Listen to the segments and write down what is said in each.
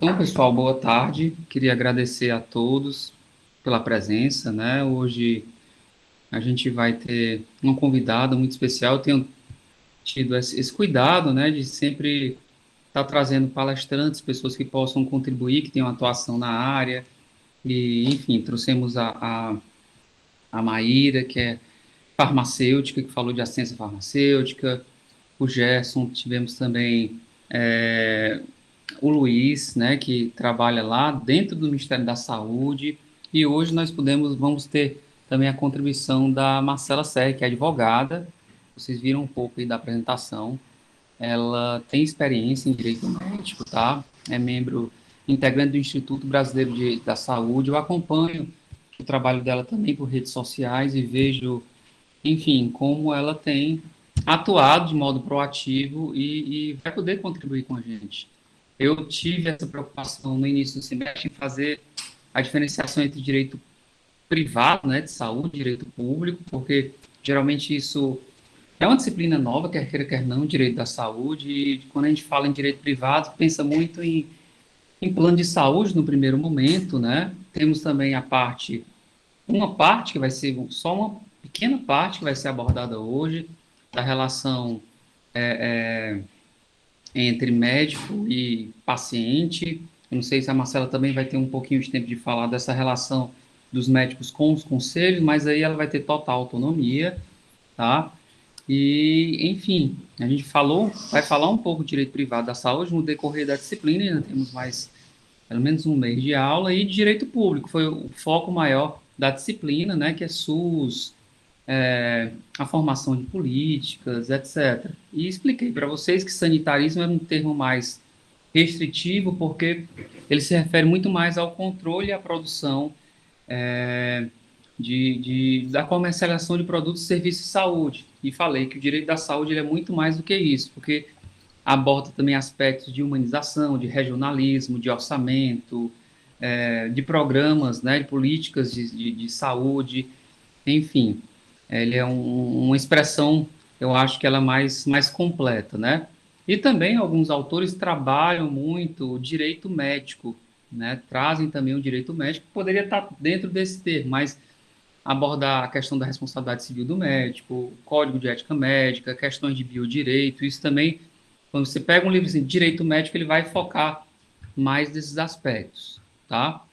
Então, pessoal, boa tarde. Queria agradecer a todos pela presença, né? Hoje a gente vai ter uma convidada muito especial. Eu tenho tido esse cuidado, né, de sempre estar trazendo palestrantes, pessoas que possam contribuir, que tenham atuação na área. E, enfim, trouxemos a Maíra, que é farmacêutica, que falou de assistência farmacêutica, o Gerson, tivemos também o Luiz, né, que trabalha lá dentro do Ministério da Saúde, e hoje vamos ter também a contribuição da Marcela Serri, que é advogada. Vocês viram um pouco aí da apresentação. Ela tem experiência em direito médico, tá? É membro integrante do Instituto Brasileiro da Saúde. Eu acompanho o trabalho dela também por redes sociais e vejo, enfim, como ela tem atuado de modo proativo e vai poder contribuir com a gente. Eu tive essa preocupação no início do semestre em fazer a diferenciação entre direito privado, né, de saúde, e direito público, porque geralmente isso é uma disciplina nova, quer queira, quer não, direito da saúde, e quando a gente fala em direito privado, pensa muito em plano de saúde no primeiro momento, né? Temos também uma parte que vai ser só uma pequena parte que vai ser abordada hoje, da relação entre médico e paciente. Eu não sei se a Marcela também vai ter um pouquinho de tempo de falar dessa relação dos médicos com os conselhos, mas aí ela vai ter total autonomia, tá? E, enfim, a gente vai falar um pouco de direito privado da saúde no decorrer da disciplina, ainda temos mais pelo menos um mês de aula, e de direito público, foi o foco maior da disciplina, né, que é SUS, a formação de políticas, etc. E expliquei para vocês que sanitarismo era um termo mais restritivo, porque ele se refere muito mais ao controle e à produção da comercialização de produtos e serviços de saúde. E falei que o direito da saúde ele é muito mais do que isso, porque aborda também aspectos de humanização, de regionalismo, de orçamento, de programas, né, de políticas de saúde, enfim. Ele é uma expressão, eu acho que ela é mais completa, né? E também alguns autores trabalham muito o direito médico, né? Trazem também o direito médico, que poderia estar dentro desse termo, mas abordar a questão da responsabilidade civil do médico, código de ética médica, questões de biodireito, isso também, quando você pega um livro assim, de direito médico, ele vai focar mais desses aspectos, tá?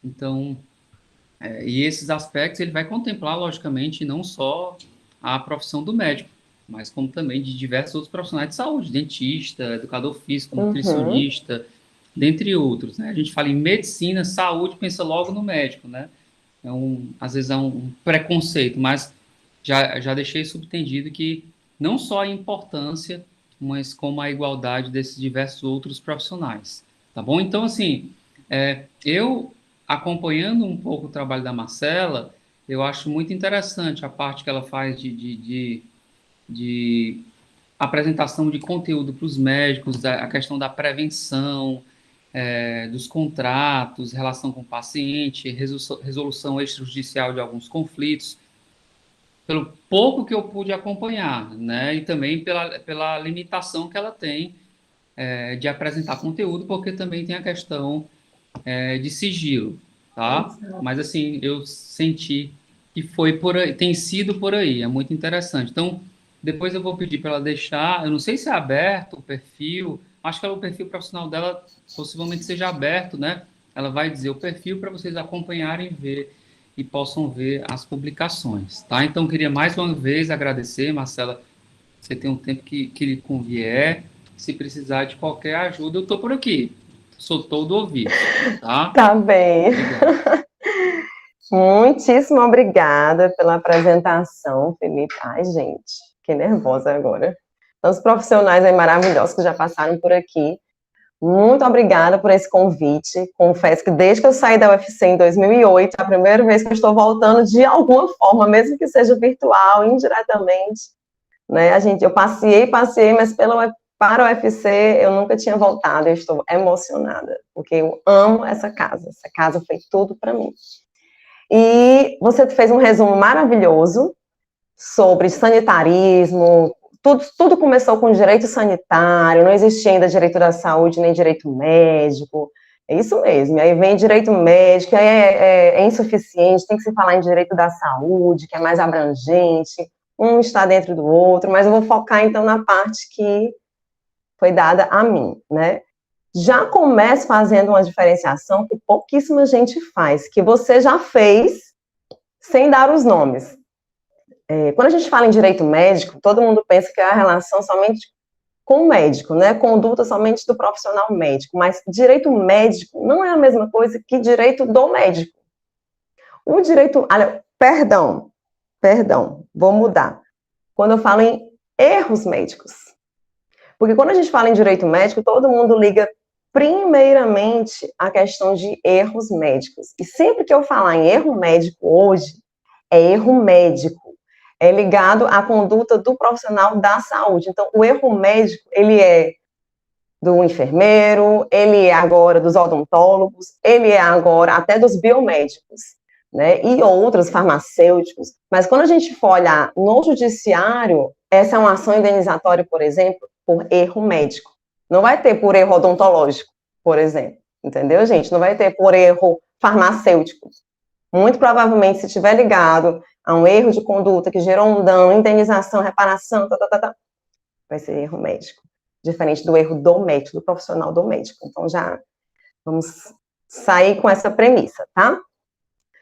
Então, e esses aspectos ele vai contemplar, logicamente, não só a profissão do médico, mas como também de diversos outros profissionais de saúde, dentista, educador físico, Uhum. nutricionista, dentre outros, né? A gente fala em medicina, saúde, pensa logo no médico, né? Às vezes é um preconceito, mas já deixei subentendido que não só a importância, mas como a igualdade desses diversos outros profissionais, tá bom? Então, assim, eu acompanhando um pouco o trabalho da Marcela, eu acho muito interessante a parte que ela faz de apresentação de conteúdo para os médicos, a questão da prevenção, dos contratos, relação com o paciente, resolução extrajudicial de alguns conflitos, pelo pouco que eu pude acompanhar, né? E também pela limitação que ela tem de apresentar conteúdo, porque também tem a questão de sigilo, tá? Mas assim, eu senti que foi por aí, tem sido por aí, é muito interessante. Então, depois eu vou pedir para ela deixar, eu não sei se é aberto o perfil, acho que o perfil profissional dela possivelmente seja aberto, né? Ela vai dizer o perfil para vocês acompanharem e ver e possam ver as publicações, tá? Então, queria mais uma vez agradecer, Marcela, você tem um tempo que lhe convier, se precisar de qualquer ajuda, eu estou por aqui, sou todo ouvidos, tá? Tá bem. Obrigado. Muitíssimo obrigada pela apresentação, Felipe. Ai, gente, fiquei nervosa agora. Então, os profissionais aí maravilhosos que já passaram por aqui. Muito obrigada por esse convite. Confesso que desde que eu saí da UFC em 2008, é a primeira vez que eu estou voltando de alguma forma, mesmo que seja virtual, indiretamente, né? Eu passei, mas para o UFC eu nunca tinha voltado. Eu estou emocionada, porque eu amo essa casa. Essa casa foi tudo para mim. E você fez um resumo maravilhoso sobre sanitarismo. Tudo começou com direito sanitário, não existia ainda direito da saúde nem direito médico. É isso mesmo. Aí vem direito médico, aí é insuficiente, tem que se falar em direito da saúde, que é mais abrangente, um está dentro do outro, mas eu vou focar então na parte que foi dada a mim, né? Já começo fazendo uma diferenciação que pouquíssima gente faz, que você já fez sem dar os nomes. Quando a gente fala em direito médico, todo mundo pensa que é a relação somente com o médico, né? Conduta somente do profissional médico, mas direito médico não é a mesma coisa que direito do médico. O direito, perdão, vou mudar. Quando eu falo em erros médicos. Porque quando a gente fala em direito médico, todo mundo liga primeiramente a questão de erros médicos. E sempre que eu falar em erro médico hoje, é erro médico. É ligado à conduta do profissional da saúde. Então, o erro médico, ele é do enfermeiro, ele é agora dos odontólogos, ele é agora até dos biomédicos, né? E outros farmacêuticos. Mas quando a gente for olhar no judiciário, essa é uma ação indenizatória, por exemplo, por erro médico. Não vai ter por erro odontológico, por exemplo. Entendeu, gente? Não vai ter por erro farmacêutico. Muito provavelmente, se estiver ligado a um erro de conduta que gerou um dano, indenização, reparação, vai ser erro médico. Diferente do erro do médico, do profissional do médico. Então, já vamos sair com essa premissa, tá?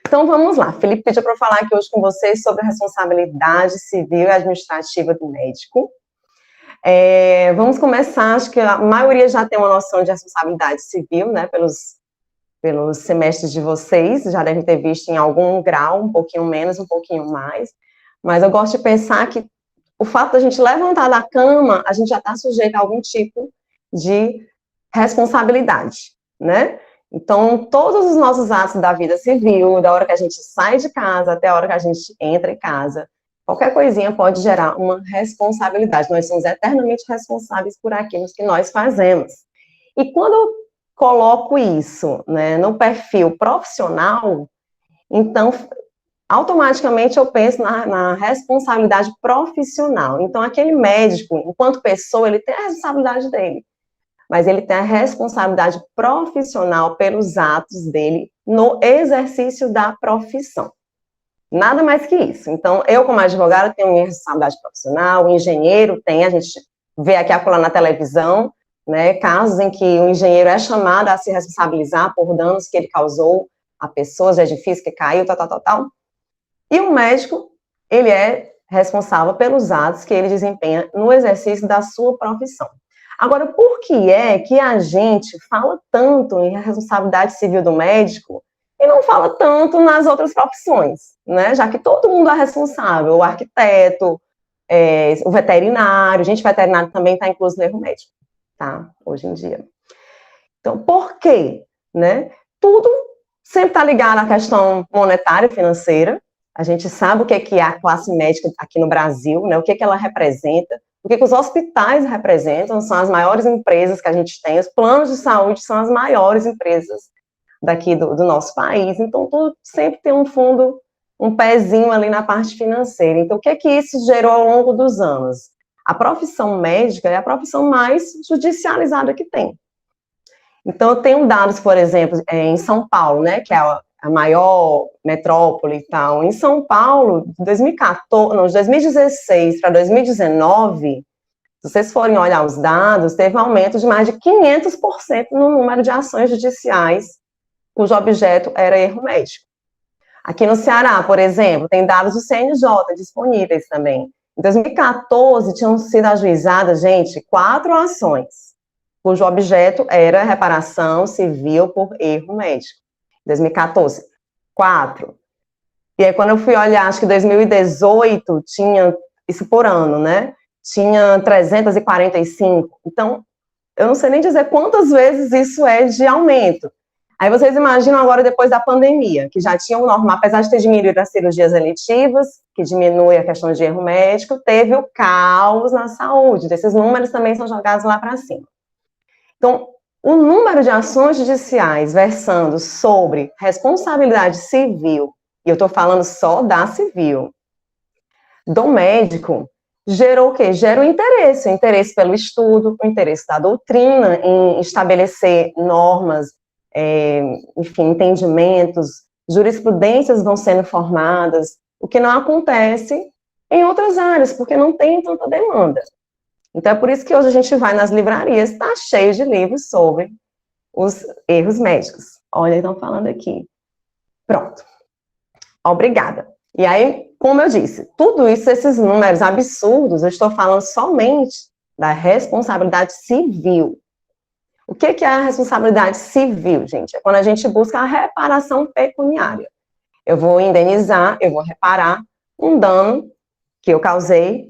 Então, vamos lá. Felipe pediu para eu falar aqui hoje com vocês sobre a responsabilidade civil e administrativa do médico. Vamos começar, acho que a maioria já tem uma noção de responsabilidade civil, né, pelos semestres de vocês, já devem ter visto em algum grau, um pouquinho menos, um pouquinho mais, mas eu gosto de pensar que o fato da gente levantar da cama, a gente já está sujeito a algum tipo de responsabilidade, né? Então, todos os nossos atos da vida civil, da hora que a gente sai de casa até a hora que a gente entra em casa, qualquer coisinha pode gerar uma responsabilidade. Nós somos eternamente responsáveis por aquilo que nós fazemos. E quando eu coloco isso, né, no perfil profissional, então, automaticamente eu penso na responsabilidade profissional. Então, aquele médico, enquanto pessoa, ele tem a responsabilidade dele, mas ele tem a responsabilidade profissional pelos atos dele no exercício da profissão. Nada mais que isso. Então, eu, como advogada, tenho minha responsabilidade profissional, o engenheiro tem, a gente vê aqui acolá na televisão, né, casos em que o engenheiro é chamado a se responsabilizar por danos que ele causou a pessoas, edifício que caiu, tal. E o médico, ele é responsável pelos atos que ele desempenha no exercício da sua profissão. Agora, por que é que a gente fala tanto em responsabilidade civil do médico e não fala tanto nas outras profissões, né? Já que todo mundo é responsável, o arquiteto, o veterinário, gente, veterinário também está incluso no erro médico, tá? Hoje em dia. Então, por quê? Né? Tudo sempre está ligado à questão monetária, financeira. A gente sabe o que é a classe médica aqui no Brasil, né? O que ela representa, o que os hospitais representam, são as maiores empresas que a gente tem, os planos de saúde são as maiores empresas daqui do nosso país, então tudo sempre tem um fundo, um pezinho ali na parte financeira. Então, o que isso gerou ao longo dos anos? A profissão médica é a profissão mais judicializada que tem. Então, eu tenho dados, por exemplo, em São Paulo, né, que é a maior metrópole e tal. Em São Paulo, de 2016 para 2019, se vocês forem olhar os dados, teve um aumento de mais de 500% no número de ações judiciais cujo objeto era erro médico. Aqui no Ceará, por exemplo, tem dados do CNJ disponíveis também. Em 2014, tinham sido ajuizadas, gente, 4 ações, cujo objeto era reparação civil por erro médico. 2014, 4. E aí, quando eu fui olhar, acho que 2018 tinha, isso por ano, né? Tinha 345. Então, eu não sei nem dizer quantas vezes isso é de aumento. Aí vocês imaginam agora depois da pandemia, que já tinha o normal, apesar de ter diminuído as cirurgias eletivas, que diminui a questão de erro médico, teve o caos na saúde. Esses números também são jogados lá para cima. Então, o número de ações judiciais versando sobre responsabilidade civil, e eu estou falando só da civil, do médico, gerou o quê? Gera o interesse pelo estudo, o interesse da doutrina em estabelecer normas enfim, entendimentos, jurisprudências vão sendo formadas, o que não acontece em outras áreas, porque não tem tanta demanda. Então, é por isso que hoje a gente vai nas livrarias, está cheio de livros sobre os erros médicos. Olha, estão falando aqui. Pronto. Obrigada. E aí, como eu disse, tudo isso, esses números absurdos, eu estou falando somente da responsabilidade civil. O que é a responsabilidade civil, gente? É quando a gente busca a reparação pecuniária. Eu vou indenizar, eu vou reparar um dano que eu causei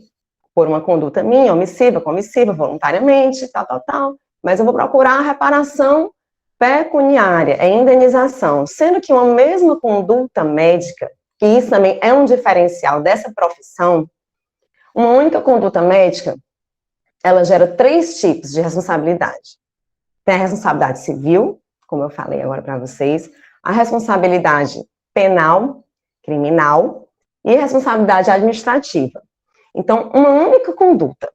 por uma conduta minha, omissiva, comissiva, voluntariamente, tal, mas eu vou procurar a reparação pecuniária, é indenização, sendo que uma mesma conduta médica, que isso também é um diferencial dessa profissão, uma única conduta médica, ela gera 3 tipos de responsabilidade. Tem a responsabilidade civil, como eu falei agora para vocês, a responsabilidade penal, criminal, e a responsabilidade administrativa. Então, uma única conduta,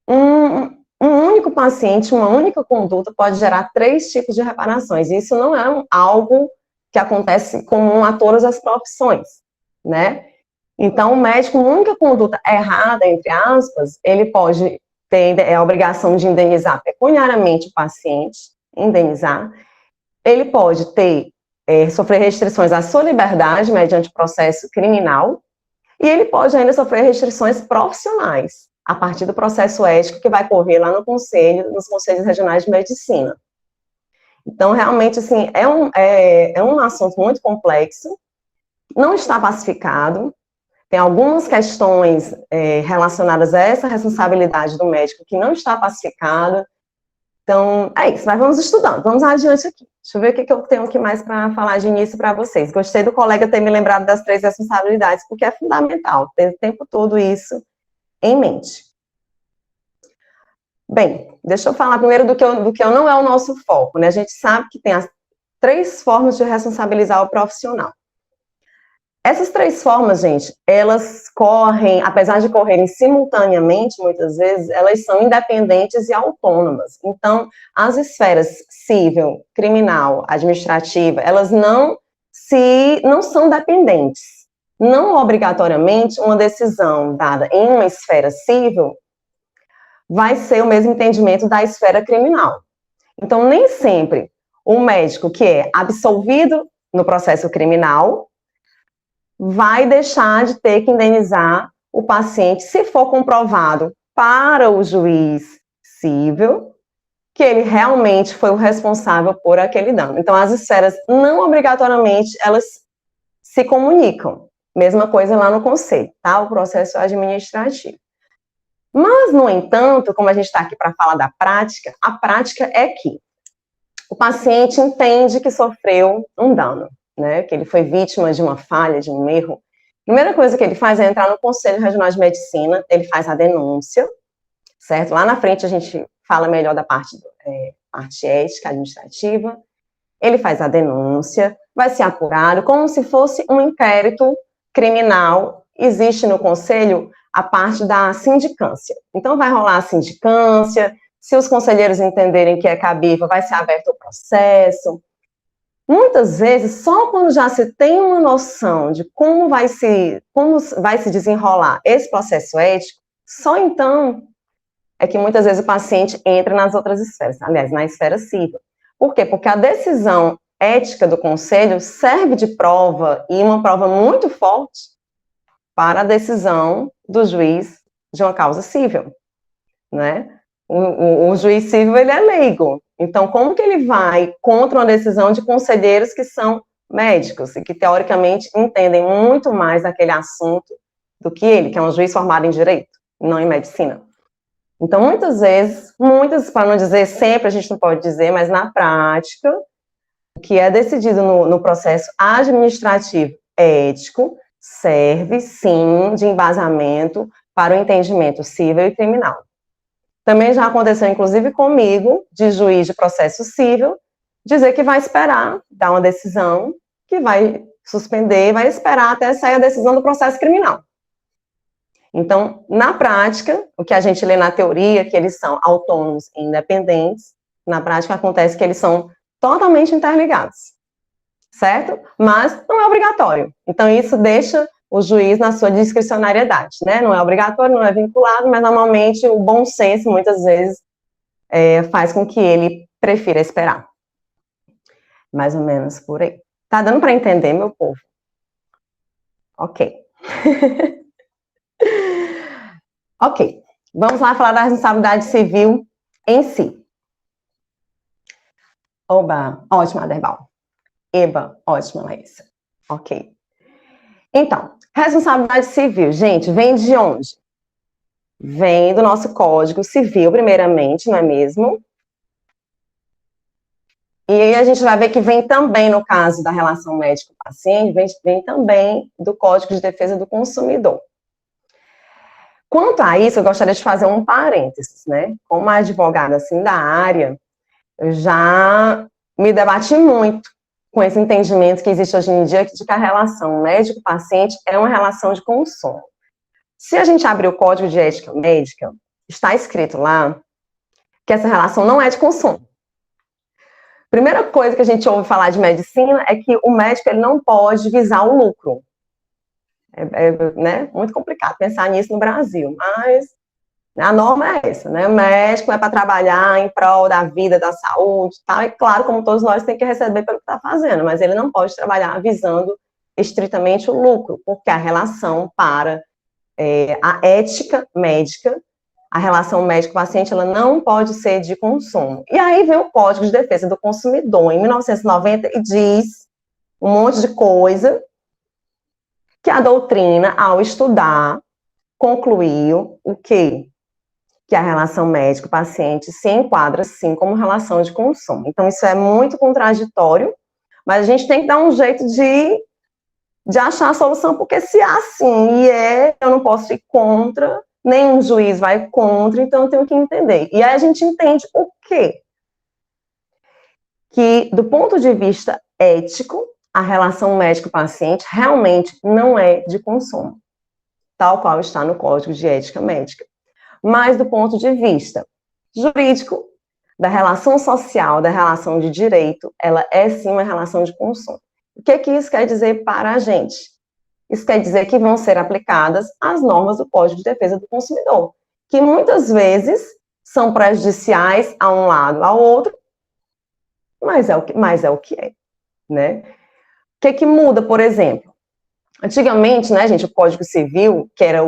um único paciente, uma única conduta pode gerar 3 tipos de reparações. E isso não é algo que acontece comum a todas as profissões, né? Então, o médico, uma única conduta errada, entre aspas, ele pode ter a obrigação de indenizar pecuniariamente o paciente, indenizar. Ele pode ter, sofrer restrições à sua liberdade mediante processo criminal, e ele pode ainda sofrer restrições profissionais, a partir do processo ético que vai correr lá no conselho, nos conselhos regionais de medicina. Então, realmente, assim, é um assunto muito complexo, não está pacificado, tem algumas questões relacionadas a essa responsabilidade do médico que não está pacificada. Então, é isso, mas vamos estudando, vamos adiante aqui. Deixa eu ver o que eu tenho aqui mais para falar de início para vocês. Gostei do colega ter me lembrado das 3 responsabilidades, porque é fundamental ter o tempo todo isso em mente. Bem, deixa eu falar primeiro do que não é o nosso foco, né? A gente sabe que tem as 3 formas de responsabilizar o profissional. Essas 3 formas, gente, elas correm, apesar de correrem simultaneamente, muitas vezes, elas são independentes e autônomas. Então, as esferas civil, criminal, administrativa, elas não são dependentes. Não obrigatoriamente uma decisão dada em uma esfera civil vai ser o mesmo entendimento da esfera criminal. Então, nem sempre o médico que é absolvido no processo criminal vai deixar de ter que indenizar o paciente se for comprovado para o juiz civil que ele realmente foi o responsável por aquele dano. Então, as esferas não obrigatoriamente elas se comunicam. Mesma coisa lá no conselho, tá? O processo administrativo. Mas, no entanto, como a gente está aqui para falar da prática, a prática é que o paciente entende que sofreu um dano, né, que ele foi vítima de uma falha, de um erro. A primeira coisa que ele faz é entrar no Conselho Regional de Medicina, ele faz a denúncia, certo? Lá na frente a gente fala melhor da parte ética, administrativa. Ele faz a denúncia, vai ser apurado como se fosse um inquérito criminal. Existe no Conselho a parte da sindicância. Então, vai rolar a sindicância, se os conselheiros entenderem que é cabível, vai ser aberto o processo. Muitas vezes, só quando já se tem uma noção de como vai se desenrolar esse processo ético, só então é que muitas vezes o paciente entra nas outras esferas, aliás, na esfera civil. Por quê? Porque a decisão ética do conselho serve de prova, e uma prova muito forte, para a decisão do juiz de uma causa civil, né? O juiz civil, ele é leigo. Então, como que ele vai contra uma decisão de conselheiros que são médicos e que, teoricamente, entendem muito mais daquele assunto do que ele, que é um juiz formado em direito, não em medicina? Então, muitas vezes, para não dizer sempre, a gente não pode dizer, mas na prática, o que é decidido no processo administrativo ético serve, sim, de embasamento para o entendimento civil e criminal. Também já aconteceu, inclusive, comigo, de juiz de processo civil, dizer que vai esperar, dar uma decisão, que vai suspender, vai esperar até sair a decisão do processo criminal. Então, na prática, o que a gente lê na teoria, que eles são autônomos e independentes, na prática acontece que eles são totalmente interligados, certo? Mas não é obrigatório. Então, isso deixa o juiz na sua discricionariedade, né? Não é obrigatório, não é vinculado, mas normalmente o bom senso, muitas vezes, faz com que ele prefira esperar. Mais ou menos por aí. Tá dando para entender, meu povo? Ok. Ok. Vamos lá falar da responsabilidade civil em si. Oba, ótima, Aderbal. Eba, ótima, Laísa. Ok. Então, responsabilidade civil, gente, vem de onde? Vem do nosso Código Civil, primeiramente, não é mesmo? E aí a gente vai ver que vem também, no caso da relação médico-paciente, vem também do Código de Defesa do Consumidor. Quanto a isso, eu gostaria de fazer um parênteses, né? Como advogada, assim, da área, eu já me debati muito com esse entendimento que existe hoje em dia de que a relação médico-paciente é uma relação de consumo. Se a gente abrir o Código de Ética Médica, está escrito lá que essa relação não é de consumo. Primeira coisa que a gente ouve falar de medicina é que o médico ele não pode visar o lucro. Né, muito complicado pensar nisso no Brasil, mas a norma é essa, né? O médico é para trabalhar em prol da vida, da saúde, tal. E claro, como todos nós, tem que receber pelo que está fazendo, mas ele não pode trabalhar visando estritamente o lucro, porque a relação para a ética médica, a relação médico-paciente, ela não pode ser de consumo. E aí vem o Código de Defesa do Consumidor, em 1990, e diz um monte de coisa que a doutrina, ao estudar, concluiu o quê? Que a relação médico-paciente se enquadra, sim, como relação de consumo. Então, isso é muito contraditório, mas a gente tem que dar um jeito de achar a solução, porque se há sim, eu não posso ir contra, nenhum juiz vai contra, então eu tenho que entender. E aí a gente entende o quê? Que, do ponto de vista ético, a relação médico-paciente realmente não é de consumo, tal qual está no Código de Ética Médica. Mas, do ponto de vista jurídico, da relação social, da relação de direito, ela é sim uma relação de consumo. O que isso quer dizer para a gente? Isso quer dizer que vão ser aplicadas as normas do Código de Defesa do Consumidor, que muitas vezes são prejudiciais a um lado ao outro, mas é o que é, né? O que muda, por exemplo? Antigamente, né, gente, o Código Civil, que era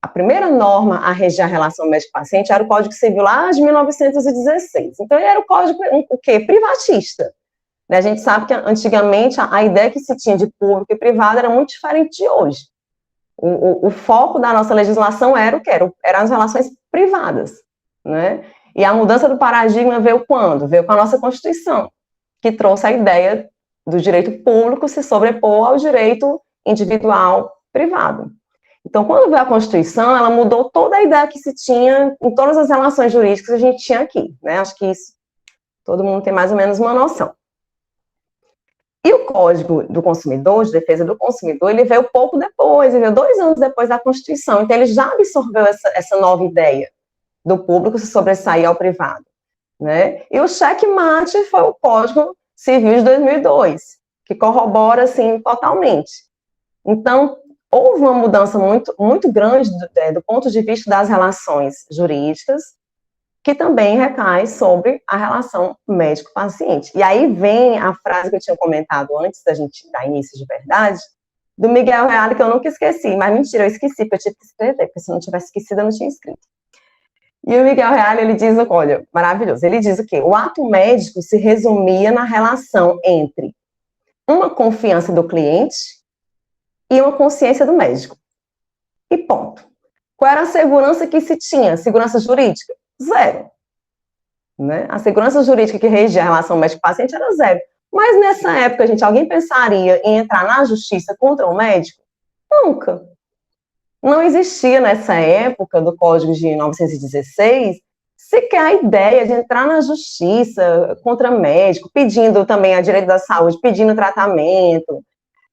a primeira norma a reger a relação médico-paciente, era o Código Civil lá de 1916. Então, ele era o código, o quê? Privatista. A gente sabe que, antigamente, a ideia que se tinha de público e privado era muito diferente de hoje. O foco da nossa legislação era o quê? Eram as relações privadas, né? E a mudança do paradigma veio quando? Veio com a nossa Constituição, que trouxe a ideia do direito público se sobrepor ao direito individual privado. Então, quando veio a Constituição, ela mudou toda a ideia que se tinha em todas as relações jurídicas que a gente tinha aqui, né? Acho que isso todo mundo tem mais ou menos uma noção. E o Código do Consumidor, de Defesa do Consumidor, ele veio pouco depois, ele veio 2 anos depois da Constituição, então ele já absorveu essa nova ideia do público se sobressair ao privado, né? E o checkmate foi o Código Civil de 2002, que corrobora, assim, totalmente. Então, houve uma mudança muito, muito grande do ponto de vista das relações jurídicas, que também recai sobre a relação médico-paciente. E aí vem a frase que eu tinha comentado antes da gente dar início de verdade, do Miguel Reale, que eu nunca esqueci, mas mentira, eu esqueci, porque eu tive que escrever, porque se eu não tivesse esquecido, eu não tinha escrito. E o Miguel Reale, ele diz, olha, maravilhoso, ele diz o quê? O ato médico se resumia na relação entre uma confiança do cliente e uma consciência do médico. E ponto. Qual era a segurança que se tinha? Segurança jurídica? Zero. Né? A segurança jurídica que regia a relação médico-paciente era zero. Mas nessa época, gente, alguém pensaria em entrar na justiça contra o médico? Nunca. Não existia nessa época do Código de 1916 sequer a ideia de entrar na justiça contra médico, pedindo também a direito da saúde, pedindo tratamento.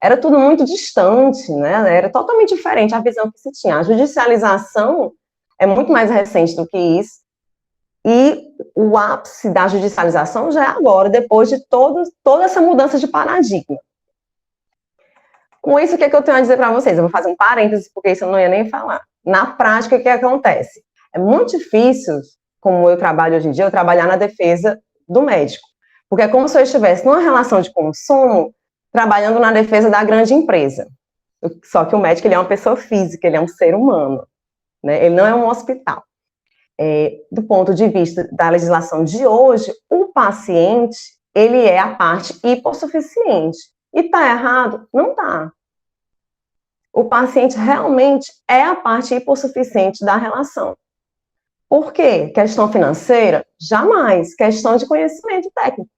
Era tudo muito distante, né? Era totalmente diferente a visão que se tinha. A judicialização é muito mais recente do que isso. E o ápice da judicialização já é agora, depois de toda essa mudança de paradigma. Com isso, o que é que eu tenho a dizer para vocês? Eu vou fazer um parênteses, porque isso eu não ia nem falar. Na prática, o que acontece? É muito difícil, como eu trabalho hoje em dia, eu trabalhar na defesa do médico. Porque é como se eu estivesse numa relação de consumo, trabalhando na defesa da grande empresa. Só que o médico, ele é uma pessoa física, ele é um ser humano, né? Ele não é um hospital. Do ponto de vista da legislação de hoje, o paciente, ele é a parte hipossuficiente. E está errado? Não está. O paciente realmente é a parte hipossuficiente da relação. Por quê? Questão financeira? Jamais. Questão de conhecimento técnico.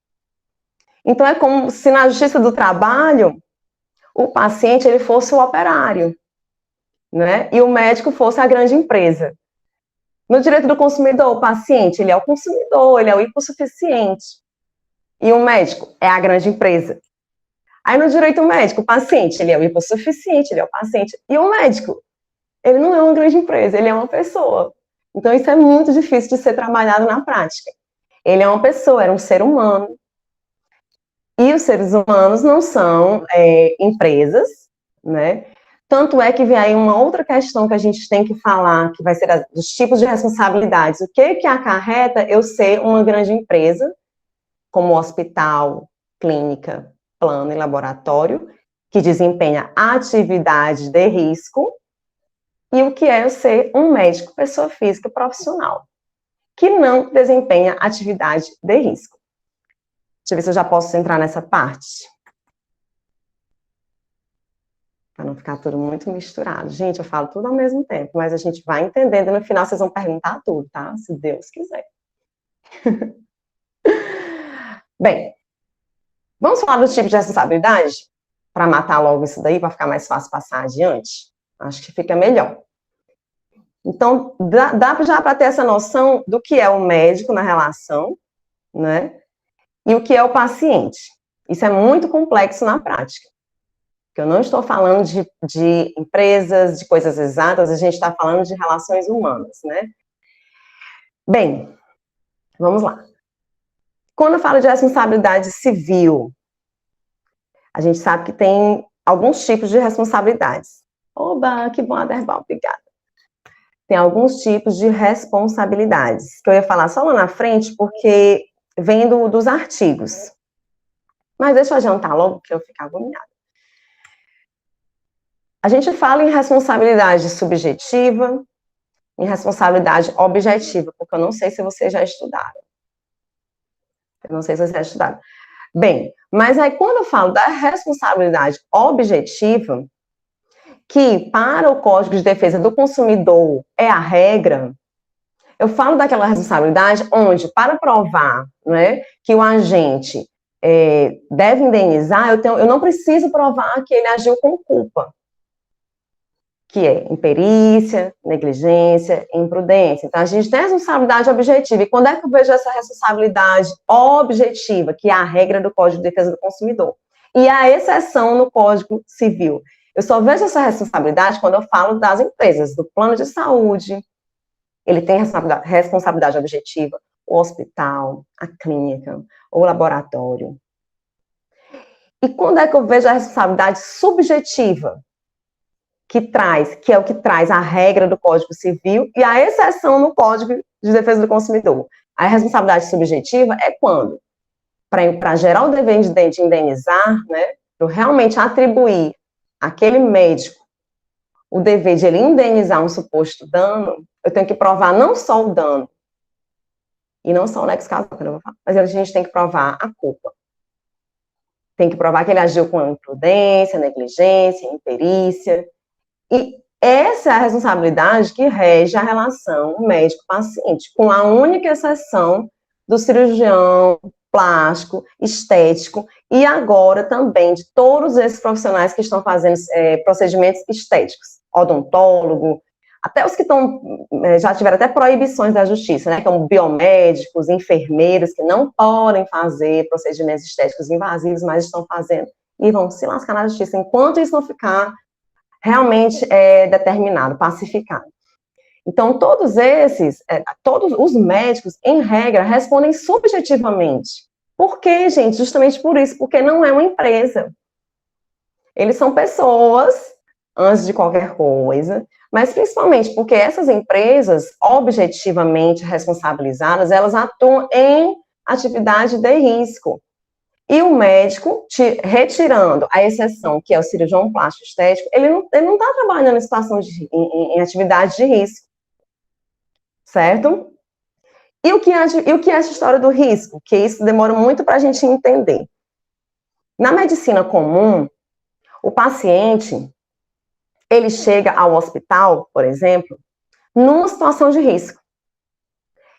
Então, é como se na justiça do trabalho, o paciente ele fosse o operário, né? E o médico fosse a grande empresa. No direito do consumidor, o paciente, ele é o consumidor, ele é o hipossuficiente. E o médico é a grande empresa. Aí no direito médico, o paciente, ele é o hipossuficiente, ele é o paciente. E o médico, ele não é uma grande empresa, ele é uma pessoa. Então isso é muito difícil de ser trabalhado na prática. Ele é uma pessoa, era um ser humano. E os seres humanos não são empresas, né? Tanto é que vem aí uma outra questão que a gente tem que falar, que vai ser dos tipos de responsabilidades. O que acarreta eu ser uma grande empresa, como hospital, clínica, plano e laboratório, que desempenha atividade de risco, e o que é eu ser um médico, pessoa física profissional, que não desempenha atividade de risco. Deixa eu ver se eu já posso entrar nessa parte. Para não ficar tudo muito misturado. Gente, eu falo tudo ao mesmo tempo, mas a gente vai entendendo e no final vocês vão perguntar tudo, tá? Se Deus quiser. Bem, vamos falar do tipo de responsabilidade? Para matar logo isso daí, para ficar mais fácil passar adiante? Acho que fica melhor. Então, dá já para ter essa noção do que é o médico na relação, né? E o que é o paciente. Isso é muito complexo na prática. Eu não estou falando de empresas, de coisas exatas, a gente está falando de relações humanas, né? Bem, vamos lá. Quando eu falo de responsabilidade civil, a gente sabe que tem alguns tipos de responsabilidades. Oba, que bom, Aderbal, obrigada. Tem alguns tipos de responsabilidades, que eu ia falar só lá na frente, porque vem dos artigos. Mas deixa eu adiantar logo, que eu ficar agoniada. A gente fala em responsabilidade subjetiva, em responsabilidade objetiva, porque eu não sei se vocês já estudaram. Eu não sei se vocês já estudaram. Bem, mas aí quando eu falo da responsabilidade objetiva, que para o Código de Defesa do Consumidor é a regra, eu falo daquela responsabilidade onde, para provar, né, que o agente deve indenizar, eu não preciso provar que ele agiu com culpa, que é imperícia, negligência, imprudência. Então, a gente tem a responsabilidade objetiva. E quando é que eu vejo essa responsabilidade objetiva, que é a regra do Código de Defesa do Consumidor? E a exceção no Código Civil. Eu só vejo essa responsabilidade quando eu falo das empresas, do plano de saúde, ele tem responsabilidade objetiva, o hospital, a clínica, o laboratório. E quando é que eu vejo a responsabilidade subjetiva? Que é o que traz a regra do Código Civil e a exceção no Código de Defesa do Consumidor. A responsabilidade subjetiva é quando, para gerar o dever de indenizar, né, eu realmente atribuir àquele médico o dever de ele indenizar um suposto dano, eu tenho que provar não só o dano, e não só o nexo causal, que eu não vou falar, mas a gente tem que provar a culpa. Tem que provar que ele agiu com imprudência, negligência, imperícia. E essa é a responsabilidade que rege a relação médico-paciente, com a única exceção do cirurgião plástico, estético, e agora também de todos esses profissionais que estão fazendo procedimentos estéticos, odontólogo, até os que já tiveram até proibições da justiça, né, como biomédicos, enfermeiros, que não podem fazer procedimentos estéticos invasivos, mas estão fazendo, e vão se lascar na justiça, enquanto isso não ficar realmente determinado, pacificado. Então, todos os médicos, em regra, respondem subjetivamente. Por quê, gente? Justamente por isso, porque não é uma empresa. Eles são pessoas, antes de qualquer coisa, mas principalmente porque essas empresas, objetivamente responsabilizadas, elas atuam em atividade de risco. E o médico, retirando a exceção, que é o cirurgião plástico estético, ele não está trabalhando em situação em atividade de risco, certo? E o que é essa história do risco? Que isso demora muito para a gente entender. Na medicina comum, o paciente, ele chega ao hospital, por exemplo, numa situação de risco.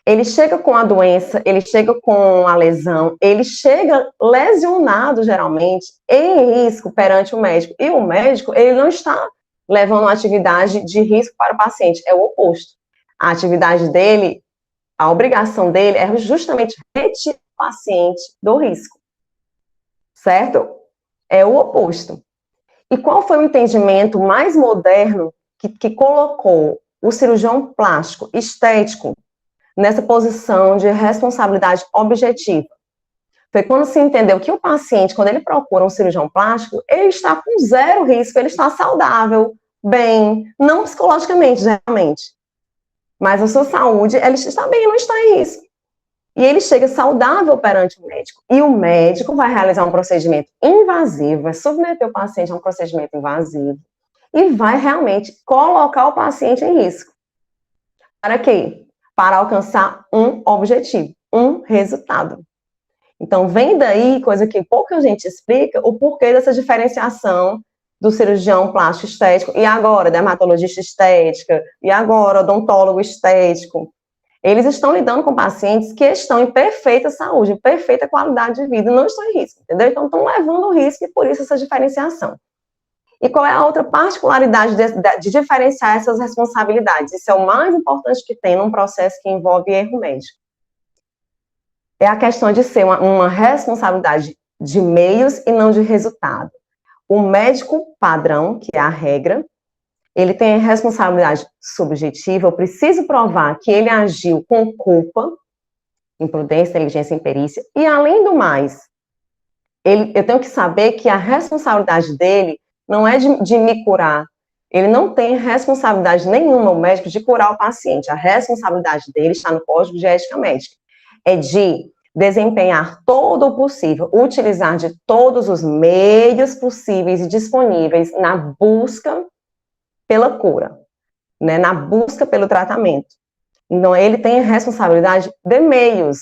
Ele chega com a doença, ele chega com a lesão, ele chega lesionado, geralmente, em risco perante o médico. E o médico, ele não está levando uma atividade de risco para o paciente, é o oposto. A atividade dele, a obrigação dele é justamente retirar o paciente do risco, certo? É o oposto. E qual foi o entendimento mais moderno que colocou o cirurgião plástico estético nessa posição de responsabilidade objetiva? Foi quando se entendeu que o paciente, quando ele procura um cirurgião plástico, ele está com zero risco, ele está saudável, bem, não psicologicamente, geralmente, mas a sua saúde, ela está bem, não está em risco. E ele chega saudável perante o médico. E o médico vai realizar um procedimento invasivo, vai submeter o paciente a um procedimento invasivo e vai realmente colocar o paciente em risco. Para quê? Para alcançar um objetivo, um resultado. Então, vem daí, coisa que pouca gente explica, o porquê dessa diferenciação do cirurgião plástico estético, e agora dermatologista estética, e agora odontólogo estético. Eles estão lidando com pacientes que estão em perfeita saúde, em perfeita qualidade de vida, não estão em risco, entendeu? Então, estão levando o risco e por isso essa diferenciação. E qual é a outra particularidade de diferenciar essas responsabilidades? Isso é o mais importante que tem num processo que envolve erro médico. É a questão de ser uma responsabilidade de meios e não de resultado. O médico padrão, que é a regra, ele tem responsabilidade subjetiva, eu preciso provar que ele agiu com culpa, imprudência, inteligência e imperícia, e além do mais, eu tenho que saber que a responsabilidade dele não é de me curar, ele não tem responsabilidade nenhuma, o médico, de curar o paciente, a responsabilidade dele está no Código de Ética Médica, é de desempenhar todo o possível, utilizar de todos os meios possíveis e disponíveis na busca pela cura, né, na busca pelo tratamento. Então, ele tem a responsabilidade de meios.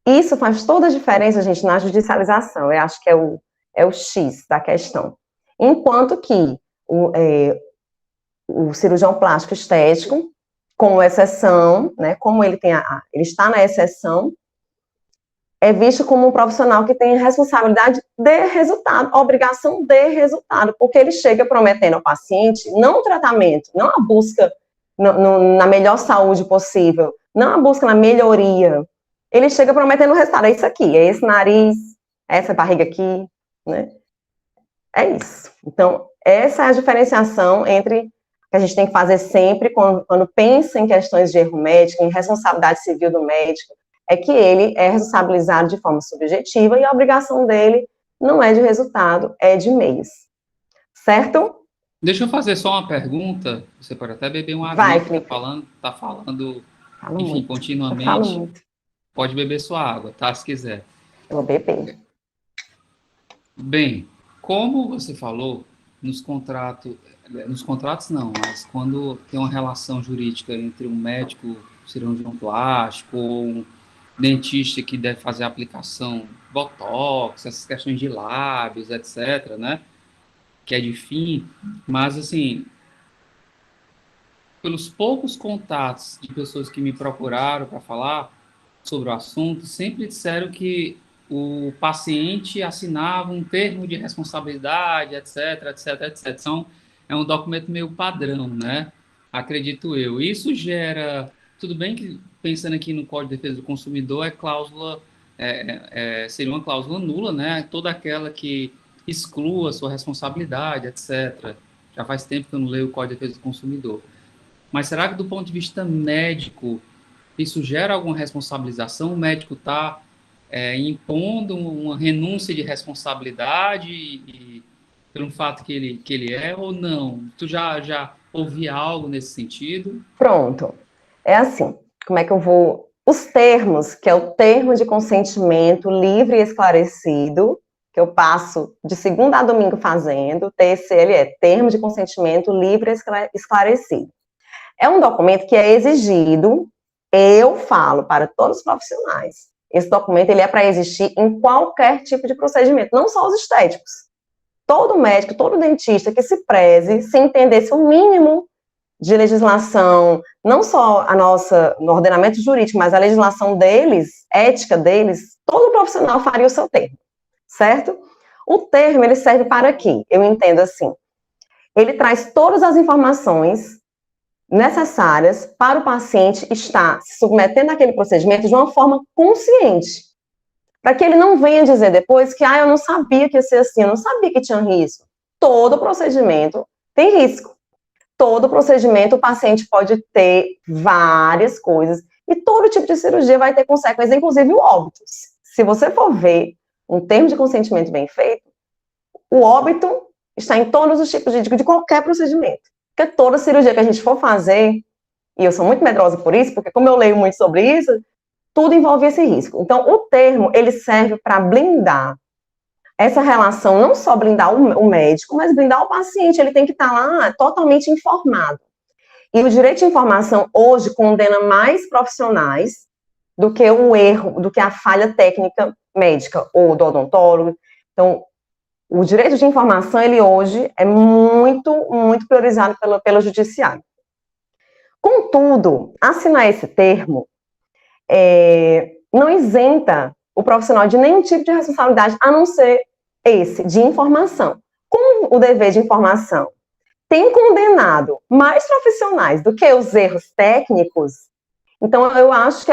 Isso faz toda a diferença, gente, na judicialização. Eu acho que é o X da questão. Enquanto que o cirurgião plástico estético, com exceção, né, como ele está na exceção, é visto como um profissional que tem responsabilidade de resultado, obrigação de resultado, porque ele chega prometendo ao paciente não o tratamento, não a busca na melhor saúde possível, não a busca na melhoria. Ele chega prometendo o resultado, é isso aqui, é esse nariz, é essa barriga aqui, né? É isso. Então, essa é a diferenciação entre que a gente tem que fazer sempre quando pensa em questões de erro médico, em responsabilidade civil do médico, é que ele é responsabilizado de forma subjetiva e a obrigação dele não é de resultado, é de meios. Certo? Deixa eu fazer só uma pergunta. Você pode até beber uma água. Vai, Tá Felipe. tá falando, Falo enfim, muito. continuamente. Eu falo muito. Pode beber sua água, tá? Se quiser. Eu vou beber. Bem, como você falou, nos contratos não, mas quando tem uma relação jurídica entre um médico cirurgião plástico ou um dentista que deve fazer a aplicação botox, essas questões de lábios, etc., né? Que é de fim, mas assim, pelos poucos contatos de pessoas que me procuraram para falar sobre o assunto, sempre disseram que o paciente assinava um termo de responsabilidade, etc, etc, etc. É um documento meio padrão, né? Acredito eu. Isso gera... Tudo bem que, pensando aqui no Código de Defesa do Consumidor, seria uma cláusula nula, né? Toda aquela que exclua a sua responsabilidade, etc. Já faz tempo que eu não leio o Código de Defesa do Consumidor. Mas será que do ponto de vista médico, isso gera alguma responsabilização? O médico está impondo uma renúncia de responsabilidade pelo fato que ele é ou não? Tu já ouvi algo nesse sentido? Pronto. É assim, como é que eu vou... Os termos, que é o termo de consentimento livre e esclarecido, que eu passo de segunda a domingo fazendo, TCLE, termo de consentimento livre e esclarecido. É um documento que é exigido, eu falo para todos os profissionais. Esse documento ele é para existir em qualquer tipo de procedimento, não só os estéticos. Todo médico, todo dentista que se preze, se entendesse o mínimo de legislação, não só a nossa, no ordenamento jurídico, mas a legislação deles, ética deles, todo profissional faria o seu termo, certo? O termo, ele serve para quê? Eu entendo assim, ele traz todas as informações necessárias para o paciente estar se submetendo àquele procedimento de uma forma consciente, para que ele não venha dizer depois que, eu não sabia que ia ser assim, eu não sabia que tinha risco. Todo procedimento tem risco. Todo procedimento o paciente pode ter várias coisas e todo tipo de cirurgia vai ter consequências, inclusive o óbito. Se você for ver um termo de consentimento bem feito, o óbito está em todos os tipos de qualquer procedimento. Porque toda cirurgia que a gente for fazer, e eu sou muito medrosa por isso, porque como eu leio muito sobre isso, tudo envolve esse risco. Então, o termo, ele serve para blindar essa relação, não só blindar o médico, mas blindar o paciente, ele tem que estar lá totalmente informado. E o direito de informação hoje condena mais profissionais do que o erro, do que a falha técnica médica ou do odontólogo. Então, o direito de informação, ele hoje é muito, muito priorizado pelo judiciário. Contudo, assinar esse termo não isenta o profissional de nenhum tipo de responsabilidade, a não ser esse, de informação. Com o dever de informação tem condenado mais profissionais do que os erros técnicos, então eu acho que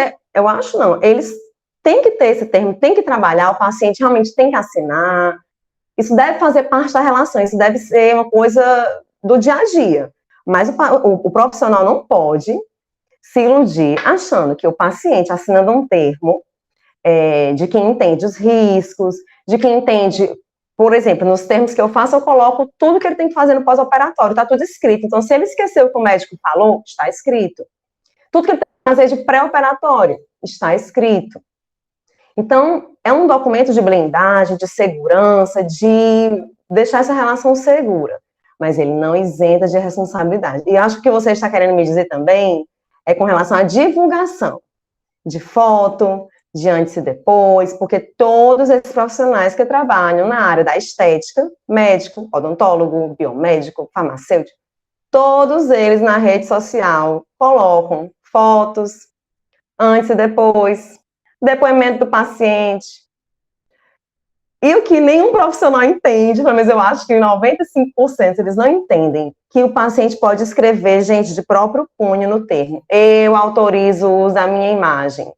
eles têm que ter esse termo, têm que trabalhar, o paciente realmente tem que assinar, isso deve fazer parte da relação, isso deve ser uma coisa do dia a dia, mas o profissional não pode se iludir achando que o paciente assinando um termo de quem entende os riscos, de quem entende, por exemplo, nos termos que eu faço, eu coloco tudo que ele tem que fazer no pós-operatório, está tudo escrito. Então, se ele esqueceu o que o médico falou, está escrito. Tudo que ele tem que fazer de pré-operatório, está escrito. Então, é um documento de blindagem, de segurança, de deixar essa relação segura. Mas ele não isenta de responsabilidade. E acho que o que você está querendo me dizer também é com relação à divulgação de foto, de antes e depois, porque todos esses profissionais que trabalham na área da estética, médico, odontólogo, biomédico, farmacêutico, todos eles na rede social colocam fotos antes e depois, depoimento do paciente. E o que nenhum profissional entende, pelo menos eu acho que em 95% eles não entendem, que o paciente pode escrever, gente, de próprio punho no termo. Eu autorizo o uso da minha imagem.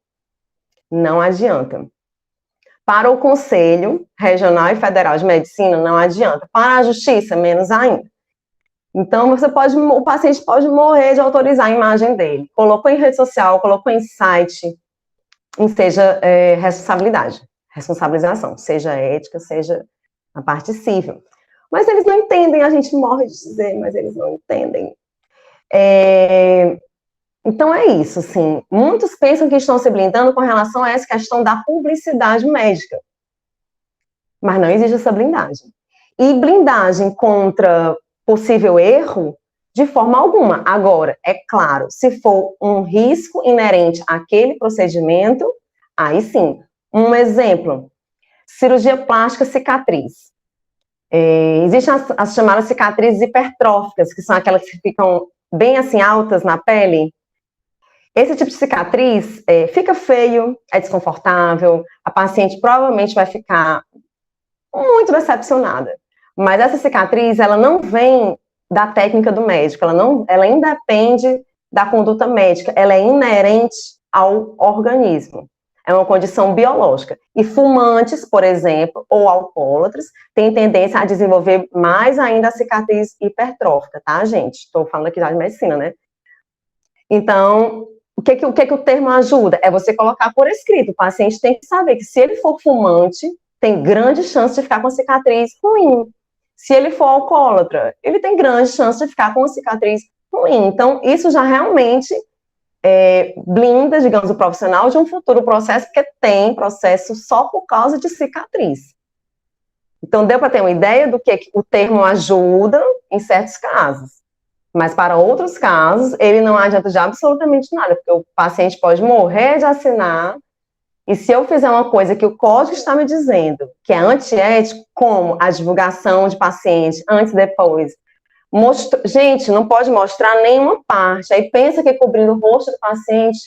Não adianta. Para o Conselho Regional e Federal de Medicina, não adianta. Para a Justiça, menos ainda. Então, o paciente pode morrer de autorizar a imagem dele. Colocou em rede social, colocou em site, seja responsabilização, seja ética, seja a parte civil. Mas eles não entendem, a gente morre de dizer, mas eles não entendem. Então é isso, assim, muitos pensam que estão se blindando com relação a essa questão da publicidade médica, mas não existe essa blindagem. E blindagem contra possível erro, de forma alguma. Agora, é claro, se for um risco inerente àquele procedimento, aí sim. Um exemplo, cirurgia plástica cicatriz. Existem as chamadas cicatrizes hipertróficas, que são aquelas que ficam bem assim altas na pele. Esse tipo de cicatriz fica feio, é desconfortável, a paciente provavelmente vai ficar muito decepcionada. Mas essa cicatriz, ela não vem da técnica do médico, ela independe da conduta médica, ela é inerente ao organismo. É uma condição biológica. E fumantes, por exemplo, ou alcoólatras, têm tendência a desenvolver mais ainda a cicatriz hipertrófica, tá, gente? Estou falando aqui já de medicina, né? Então, o que o termo ajuda? É você colocar por escrito. O paciente tem que saber que se ele for fumante, tem grande chance de ficar com cicatriz ruim. Se ele for alcoólatra, ele tem grande chance de ficar com uma cicatriz ruim. Então, isso já realmente blinda, digamos, o profissional de um futuro processo, porque tem processo só por causa de cicatriz. Então, deu para ter uma ideia do que o termo ajuda em certos casos. Mas para outros casos, ele não adianta de absolutamente nada, porque o paciente pode morrer de assinar, e se eu fizer uma coisa que o código está me dizendo, que é antiético, como a divulgação de paciente antes e depois, gente, não pode mostrar nenhuma parte, aí pensa que cobrindo o rosto do paciente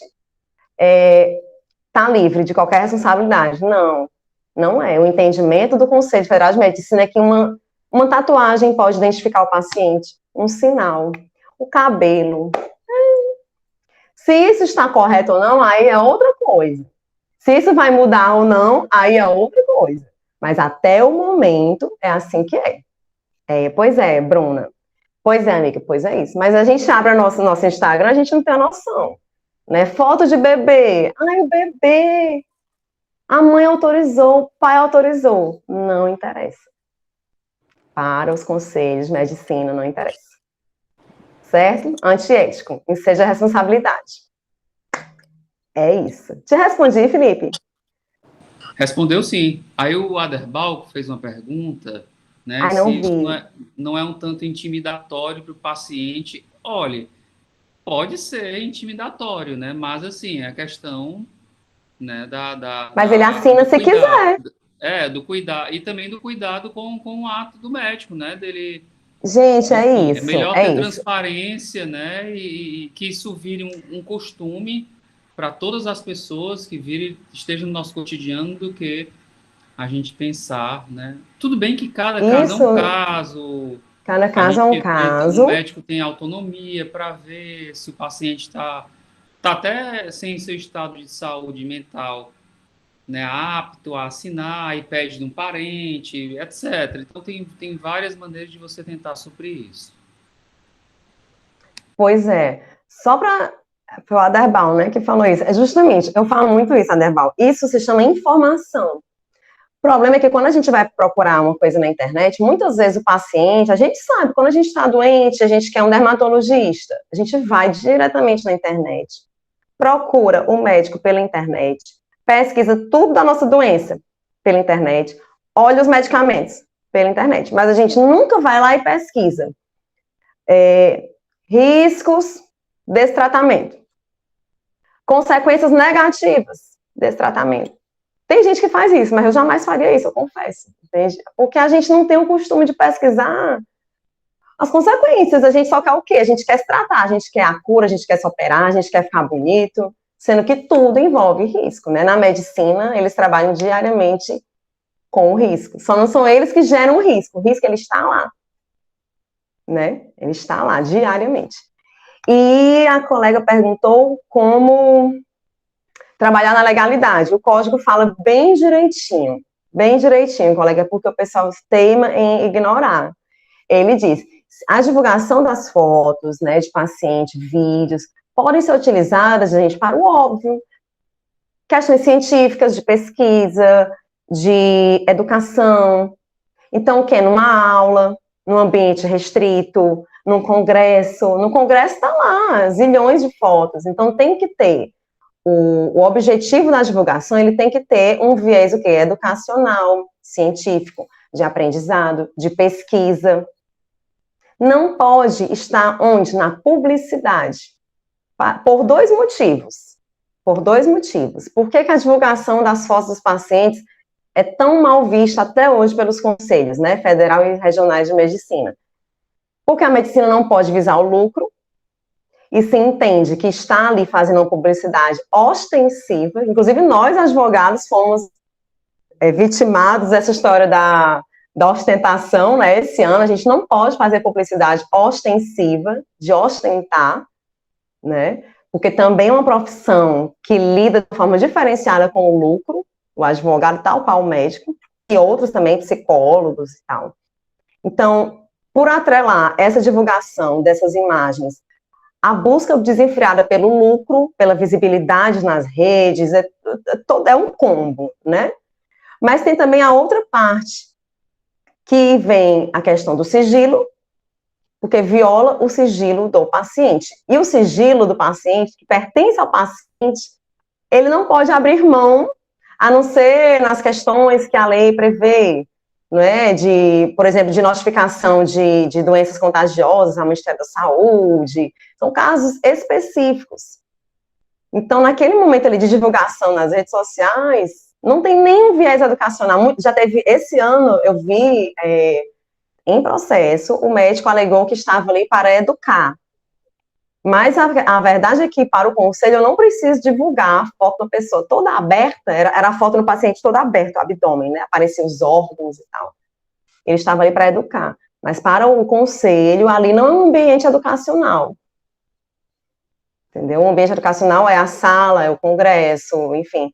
está livre de qualquer responsabilidade. Não, não é. O entendimento do Conselho Federal de Medicina é que uma tatuagem pode identificar o paciente, um sinal, o cabelo. Se isso está correto ou não, aí é outra coisa. Se isso vai mudar ou não, aí é outra coisa. Mas até o momento é assim que é. Pois é, Bruna. Pois é, amiga, pois é isso. Mas a gente abre nosso Instagram, a gente não tem a noção. Né? Foto de bebê. Ai, o bebê. A mãe autorizou, o pai autorizou. Não interessa. Para os conselhos de medicina, não interessa. Certo? Antiético. Enseja a responsabilidade. É isso. Te respondi, Felipe? Respondeu sim. Aí o Aderbal fez uma pergunta, né, Ai, não se isso vi. não é um tanto intimidatório para o paciente. Olha, pode ser intimidatório, né, mas assim, é a questão, né, Mas ele assina do se cuidado, quiser. do cuidado, e também do cuidado com o ato do médico, né, dele, Gente, é enfim, é isso, melhor é ter isso. transparência, né, e que isso vire um costume para todas as pessoas que estejam no nosso cotidiano, do que a gente pensar, né? Tudo bem que cada caso é um Isso, caso, cada a caso é um gente o caso. médico tem autonomia para ver se o paciente tá até sem seu estado de saúde mental, né, apto a assinar, e pede de um parente, etc. Então tem várias maneiras de você tentar suprir isso. Pois é. Só para o Aderbal, né, que falou isso. É justamente, eu falo muito isso, Aderbal. Isso se chama informação. O problema é que quando a gente vai procurar uma coisa na internet, muitas vezes o paciente, a gente sabe, quando a gente está doente, a gente quer um dermatologista, a gente vai diretamente na internet, procura o médico pela internet, pesquisa tudo da nossa doença pela internet, olha os medicamentos pela internet, mas a gente nunca vai lá e pesquisa riscos desse tratamento, consequências negativas desse tratamento. Tem gente que faz isso, mas eu jamais faria isso, eu confesso. Entende? Porque a gente não tem o costume de pesquisar as consequências. A gente só quer o quê? A gente quer se tratar, a gente quer a cura, a gente quer se operar, a gente quer ficar bonito, sendo que tudo envolve risco, né? Na medicina, eles trabalham diariamente com o risco. Só não são eles que geram o risco ele está lá, né? Ele está lá diariamente. E a colega perguntou como trabalhar na legalidade. O código fala bem direitinho, colega, porque o pessoal teima em ignorar. Ele diz, a divulgação das fotos, né, de paciente, vídeos, podem ser utilizadas, gente, para o óbvio. Questões científicas, de pesquisa, de educação. Então, o quê? Numa aula, num ambiente restrito, num congresso. No congresso está lá, zilhões de fotos. Então, tem que ter o objetivo da divulgação, ele tem que ter um viés o quê? Educacional, científico, de aprendizado, de pesquisa. Não pode estar onde? Na publicidade. Por dois motivos. Por dois motivos. Por que a divulgação das fotos dos pacientes é tão mal vista até hoje pelos conselhos, né, federal e regionais de medicina? Porque a medicina não pode visar o lucro, e se entende que está ali fazendo uma publicidade ostensiva, inclusive nós, advogados, fomos vitimados dessa história da ostentação, né? Esse ano a gente não pode fazer publicidade ostensiva, de ostentar, né? Porque também é uma profissão que lida de forma diferenciada com o lucro, o advogado, tal qual o médico, e outros também, psicólogos e tal. Então, por atrelar essa divulgação dessas imagens a busca desenfreada pelo lucro, pela visibilidade nas redes, é um combo, né? Mas tem também a outra parte, que vem a questão do sigilo, porque viola o sigilo do paciente. E o sigilo do paciente, que pertence ao paciente, ele não pode abrir mão, a não ser nas questões que a lei prevê, não é? Por exemplo, de notificação de doenças contagiosas ao Ministério da Saúde, são casos específicos. Então, naquele momento ali de divulgação nas redes sociais, não tem nenhum viés educacional. Já teve, esse ano, eu vi em processo, o médico alegou que estava ali para educar. Mas a verdade é que, para o conselho, eu não preciso divulgar a foto da pessoa toda aberta, era a foto do paciente toda aberta, o abdômen, né? Apareciam os órgãos e tal. Ele estava ali para educar. Mas para o conselho, ali não é um ambiente educacional. Entendeu? O ambiente educacional é a sala, é o congresso, enfim.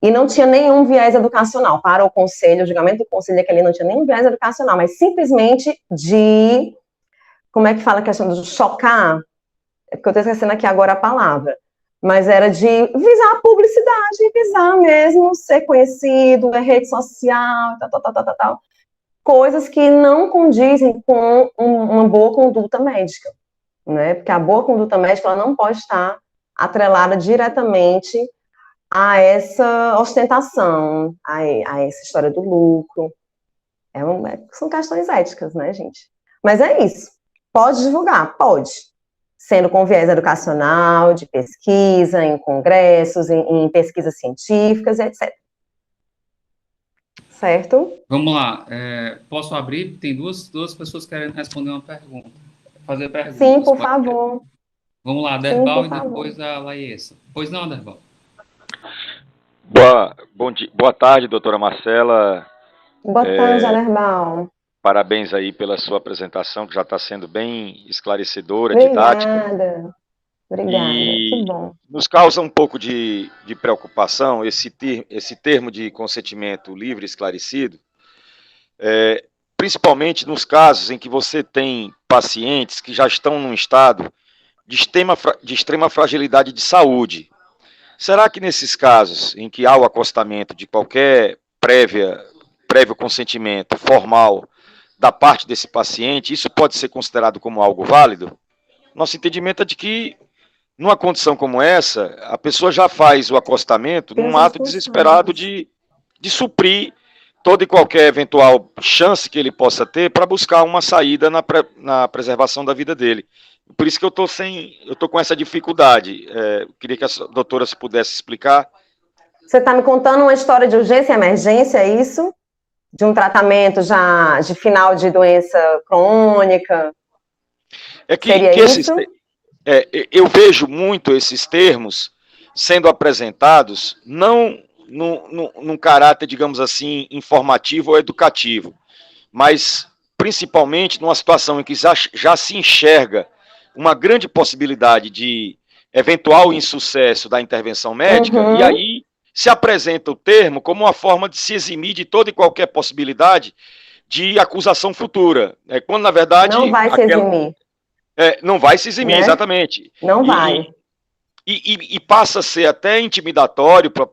E não tinha nenhum viés educacional. Para o conselho, o julgamento do conselho é que ele não tinha nenhum viés educacional, mas simplesmente como é que fala a questão de chocar? É porque eu estou esquecendo aqui agora a palavra. Mas era de visar a publicidade, visar mesmo ser conhecido, rede social, tal. Coisas que não condizem com uma boa conduta médica, né? Porque a boa conduta médica ela não pode estar atrelada diretamente a essa ostentação, a essa história do lucro. São questões éticas, né, gente? Mas é isso. Pode divulgar? Pode. Sendo com viés educacional, de pesquisa, em congressos, em pesquisas científicas, etc. Certo? Vamos lá. Posso abrir? Tem duas pessoas querendo responder uma pergunta. Fazer perguntas. Sim, por favor. Vamos lá, Derbal e depois a Laísa. Pois não, Derbal. Boa tarde, doutora Marcela. Boa tarde, Derbal. Parabéns aí pela sua apresentação, que já está sendo bem esclarecedora, Obrigada. didática. Obrigada, que bom. Nos causa um pouco de preocupação esse termo de consentimento livre e esclarecido, principalmente nos casos em que você tem pacientes que já estão num estado de extrema fragilidade de saúde. Será que nesses casos em que há o acostamento de qualquer prévio consentimento formal da parte desse paciente, isso pode ser considerado como algo válido? Nosso entendimento é de que, numa condição como essa, a pessoa já faz o acostamento num ato desesperado de suprir toda e qualquer eventual chance que ele possa ter para buscar uma saída na preservação da vida dele. Por isso que eu estou com essa dificuldade. Queria que a doutora se pudesse explicar. Você está me contando uma história de urgência e emergência, é isso? De um tratamento já de final de doença crônica? Seria isso? Eu vejo muito esses termos sendo apresentados não num caráter, digamos assim, informativo ou educativo, mas principalmente numa situação em que já se enxerga uma grande possibilidade de eventual insucesso da intervenção médica, e aí se apresenta o termo como uma forma de se eximir de toda e qualquer possibilidade de acusação futura, quando na verdade... Não vai se eximir. Não vai se eximir, né? Exatamente. Não vai. E passa a ser até intimidatório para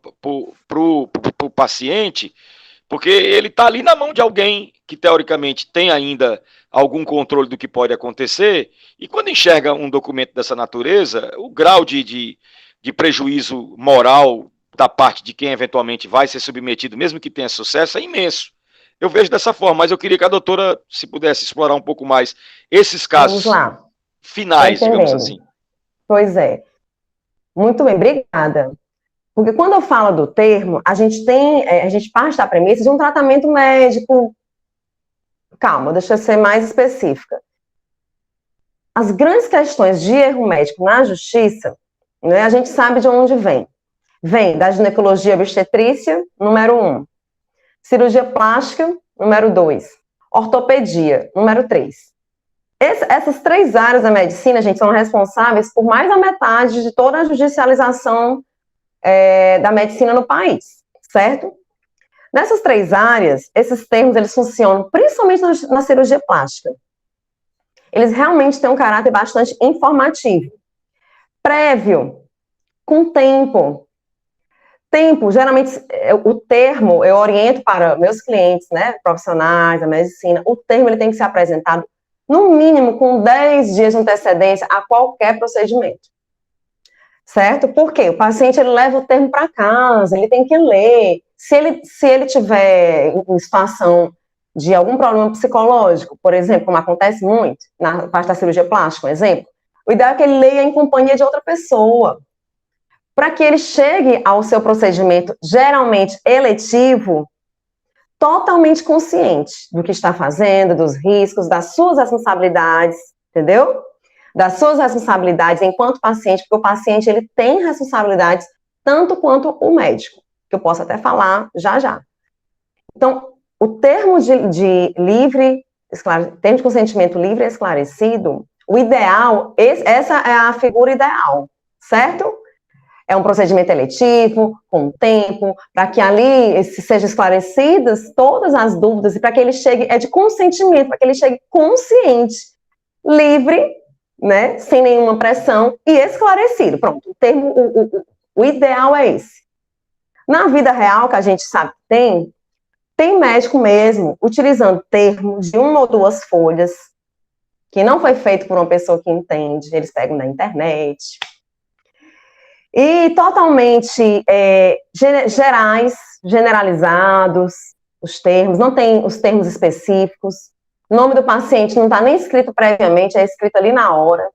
o paciente, porque ele está ali na mão de alguém que, teoricamente, tem ainda algum controle do que pode acontecer, e quando enxerga um documento dessa natureza, o grau de prejuízo moral da parte de quem eventualmente vai ser submetido, mesmo que tenha sucesso, é imenso. Eu vejo dessa forma, mas eu queria que a doutora, se pudesse explorar um pouco mais esses casos finais, digamos assim. Pois é. Muito bem, obrigada. Porque quando eu falo do termo, a gente parte da premissa de um tratamento médico. Calma, deixa eu ser mais específica. As grandes questões de erro médico na justiça, né, a gente sabe de onde vem. Vem da ginecologia obstetrícia, número 1. Cirurgia plástica, número 2. Ortopedia, número 3. Essas 3 áreas da medicina, gente, são responsáveis por mais da metade de toda a judicialização da medicina no país, certo? Nessas 3 áreas, esses termos, eles funcionam principalmente na cirurgia plástica. eles realmente têm um caráter bastante informativo. Prévio, com tempo. Tempo, geralmente, o termo, eu oriento para meus clientes, né, profissionais da medicina, o termo ele tem que ser apresentado, no mínimo, com 10 dias de antecedência a qualquer procedimento. Certo? Porque o paciente ele leva o termo para casa, ele tem que ler. Se ele tiver em situação de algum problema psicológico, por exemplo, como acontece muito na parte da cirurgia plástica, um exemplo, o ideal é que ele leia em companhia de outra pessoa, para que ele chegue ao seu procedimento, geralmente eletivo, totalmente consciente do que está fazendo, dos riscos, das suas responsabilidades, entendeu? Das suas responsabilidades enquanto paciente, porque o paciente ele tem responsabilidades tanto quanto o médico, que eu posso até falar já já. Então, o termo termo de consentimento livre e esclarecido, o ideal, essa é a figura ideal, certo? É um procedimento eletivo, com tempo, para que ali sejam esclarecidas todas as dúvidas e para que ele chegue, é de consentimento, para que ele chegue consciente, livre, né, sem nenhuma pressão e esclarecido. Pronto, o ideal é esse. Na vida real, que a gente sabe que tem médico mesmo utilizando termo de 1 ou 2 folhas, que não foi feito por uma pessoa que entende, eles pegam na internet. E totalmente gerais, generalizados, os termos, não tem os termos específicos. O nome do paciente não está nem escrito previamente, é escrito ali na hora.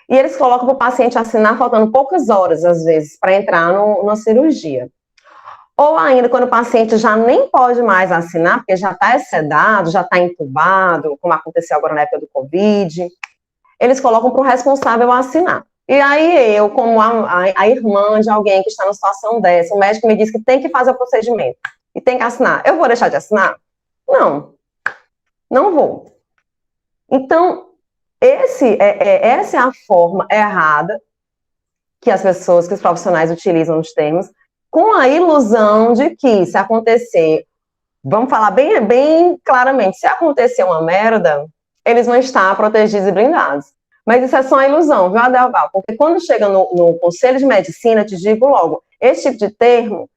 E eles colocam para o paciente assinar faltando poucas horas, às vezes, para entrar na cirurgia. Ou ainda, quando o paciente já nem pode mais assinar, porque já está sedado, já está entubado, como aconteceu agora na época do Covid, eles colocam para o responsável assinar. E aí eu, como a irmã de alguém que está numa situação dessa, o médico me diz que tem que fazer o procedimento e tem que assinar. Eu vou deixar de assinar? Não. Não vou. Então, essa é a forma errada que as pessoas, que os profissionais utilizam nos termos, com a ilusão de que se acontecer, vamos falar bem claramente, se acontecer uma merda, eles vão estar protegidos e blindados. Mas isso é só uma ilusão, viu, Adelval? Porque quando chega no Conselho de Medicina, te digo logo, esse tipo de termo,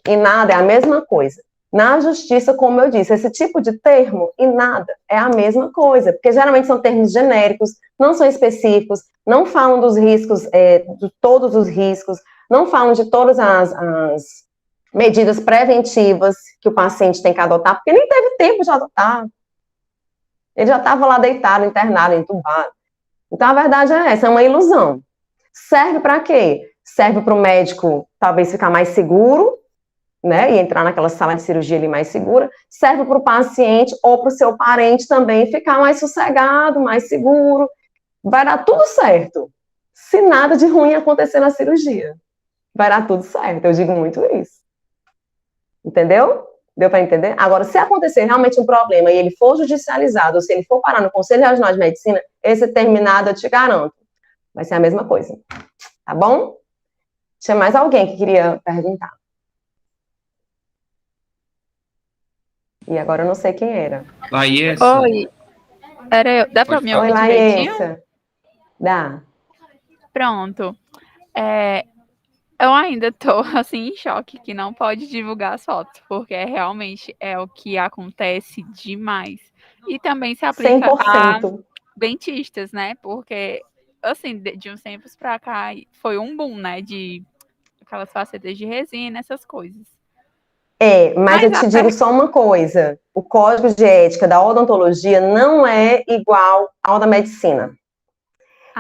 e nada é a mesma coisa. Na justiça, como eu disse, esse tipo de termo e nada é a mesma coisa, porque geralmente são termos genéricos, não são específicos, não falam dos riscos, de todos os riscos, não falam de todas as medidas preventivas que o paciente tem que adotar, porque nem teve tempo de adotar. Ele já estava lá deitado, internado, entubado. Então, a verdade é essa, é uma ilusão. Serve para quê? Serve para o médico, talvez, ficar mais seguro, né, e entrar naquela sala de cirurgia ali mais segura, serve para o paciente ou para o seu parente também ficar mais sossegado, mais seguro, vai dar tudo certo, se nada de ruim acontecer na cirurgia, vai dar tudo certo, eu digo muito isso, entendeu? Deu para entender? Agora, se acontecer realmente um problema e ele for judicializado, ou se ele for parar no Conselho Regional de Medicina, esse terminado eu te garanto, vai ser a mesma coisa, tá bom? Tinha mais alguém que queria perguntar? E agora eu não sei quem era. Laísa. Oi, era eu. Dá para me ouvir direitinho? Laísa. Dá. Pronto. Eu ainda tô, assim, em choque que não pode divulgar as fotos, porque realmente é o que acontece demais. E também se aplica 100%. a dentistas, né? Porque, assim, de uns tempos para cá, foi um boom, né? De aquelas facetas de resina, essas coisas. Mas eu te digo só uma coisa, o código de ética da odontologia não é igual ao da medicina.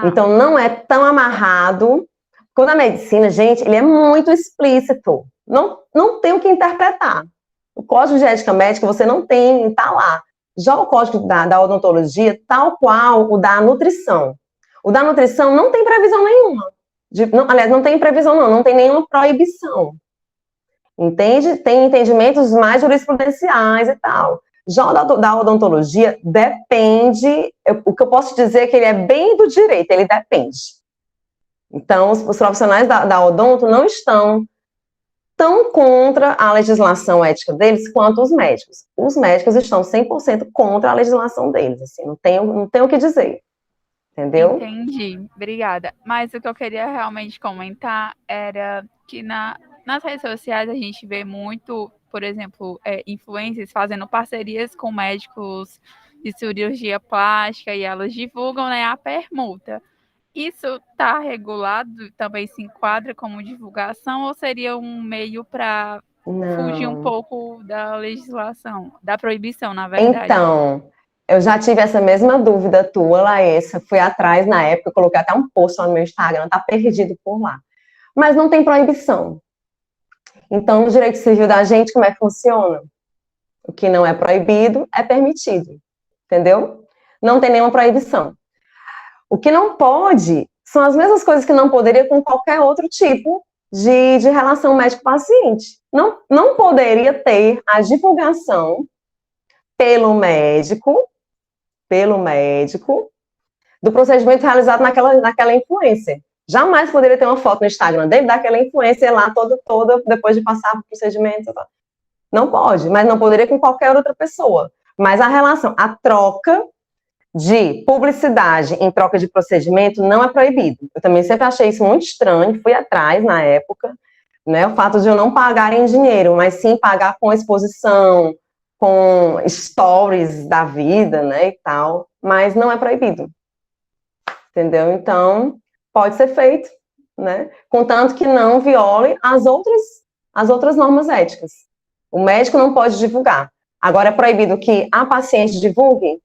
Então, não é tão amarrado. Quando a medicina, gente, ele é muito explícito, não tem o que interpretar. O código de ética médica, você não tem, tá lá. Já o código da odontologia, tal qual o da nutrição. O da nutrição não tem previsão nenhuma. Aliás, não tem previsão não tem nenhuma proibição. Entende? Tem entendimentos mais jurisprudenciais e tal. Já o da odontologia, depende, o que eu posso dizer é que ele é bem do direito, ele depende. Então, os profissionais da odonto não estão tão contra a legislação ética deles quanto os médicos. Os médicos estão 100% contra a legislação deles, assim, não tem o que dizer, entendeu? Entendi, obrigada. Mas o que eu queria realmente comentar era que nas redes sociais a gente vê muito, por exemplo, influencers fazendo parcerias com médicos de cirurgia plástica e elas divulgam, né, a permuta. Isso está regulado, também se enquadra como divulgação ou seria um meio para fugir um Não. pouco da legislação, da proibição, na verdade? Então, eu já tive essa mesma dúvida tua, Laessa. Fui atrás na época, coloquei até um post lá no meu Instagram, tá perdido por lá. Mas não tem proibição. Então, no direito civil da gente, como é que funciona? O que não é proibido é permitido. Entendeu? Não tem nenhuma proibição. O que não pode são as mesmas coisas que não poderia com qualquer outro tipo de relação médico-paciente. Não poderia ter a divulgação pelo médico, do procedimento realizado naquela influencer. Jamais poderia ter uma foto no Instagram dele daquela influencer lá toda depois de passar por procedimento. Não pode, mas não poderia com qualquer outra pessoa. Mas a relação, a troca de publicidade em troca de procedimento não é proibido. Eu também sempre achei isso muito estranho, fui atrás na época, né, o fato de eu não pagar em dinheiro, mas sim pagar com exposição, com stories da vida, né, e tal, mas não é proibido, entendeu? Então, pode ser feito, né, contanto que não viole as outras normas éticas. O médico não pode divulgar. Agora, é proibido que a paciente divulgue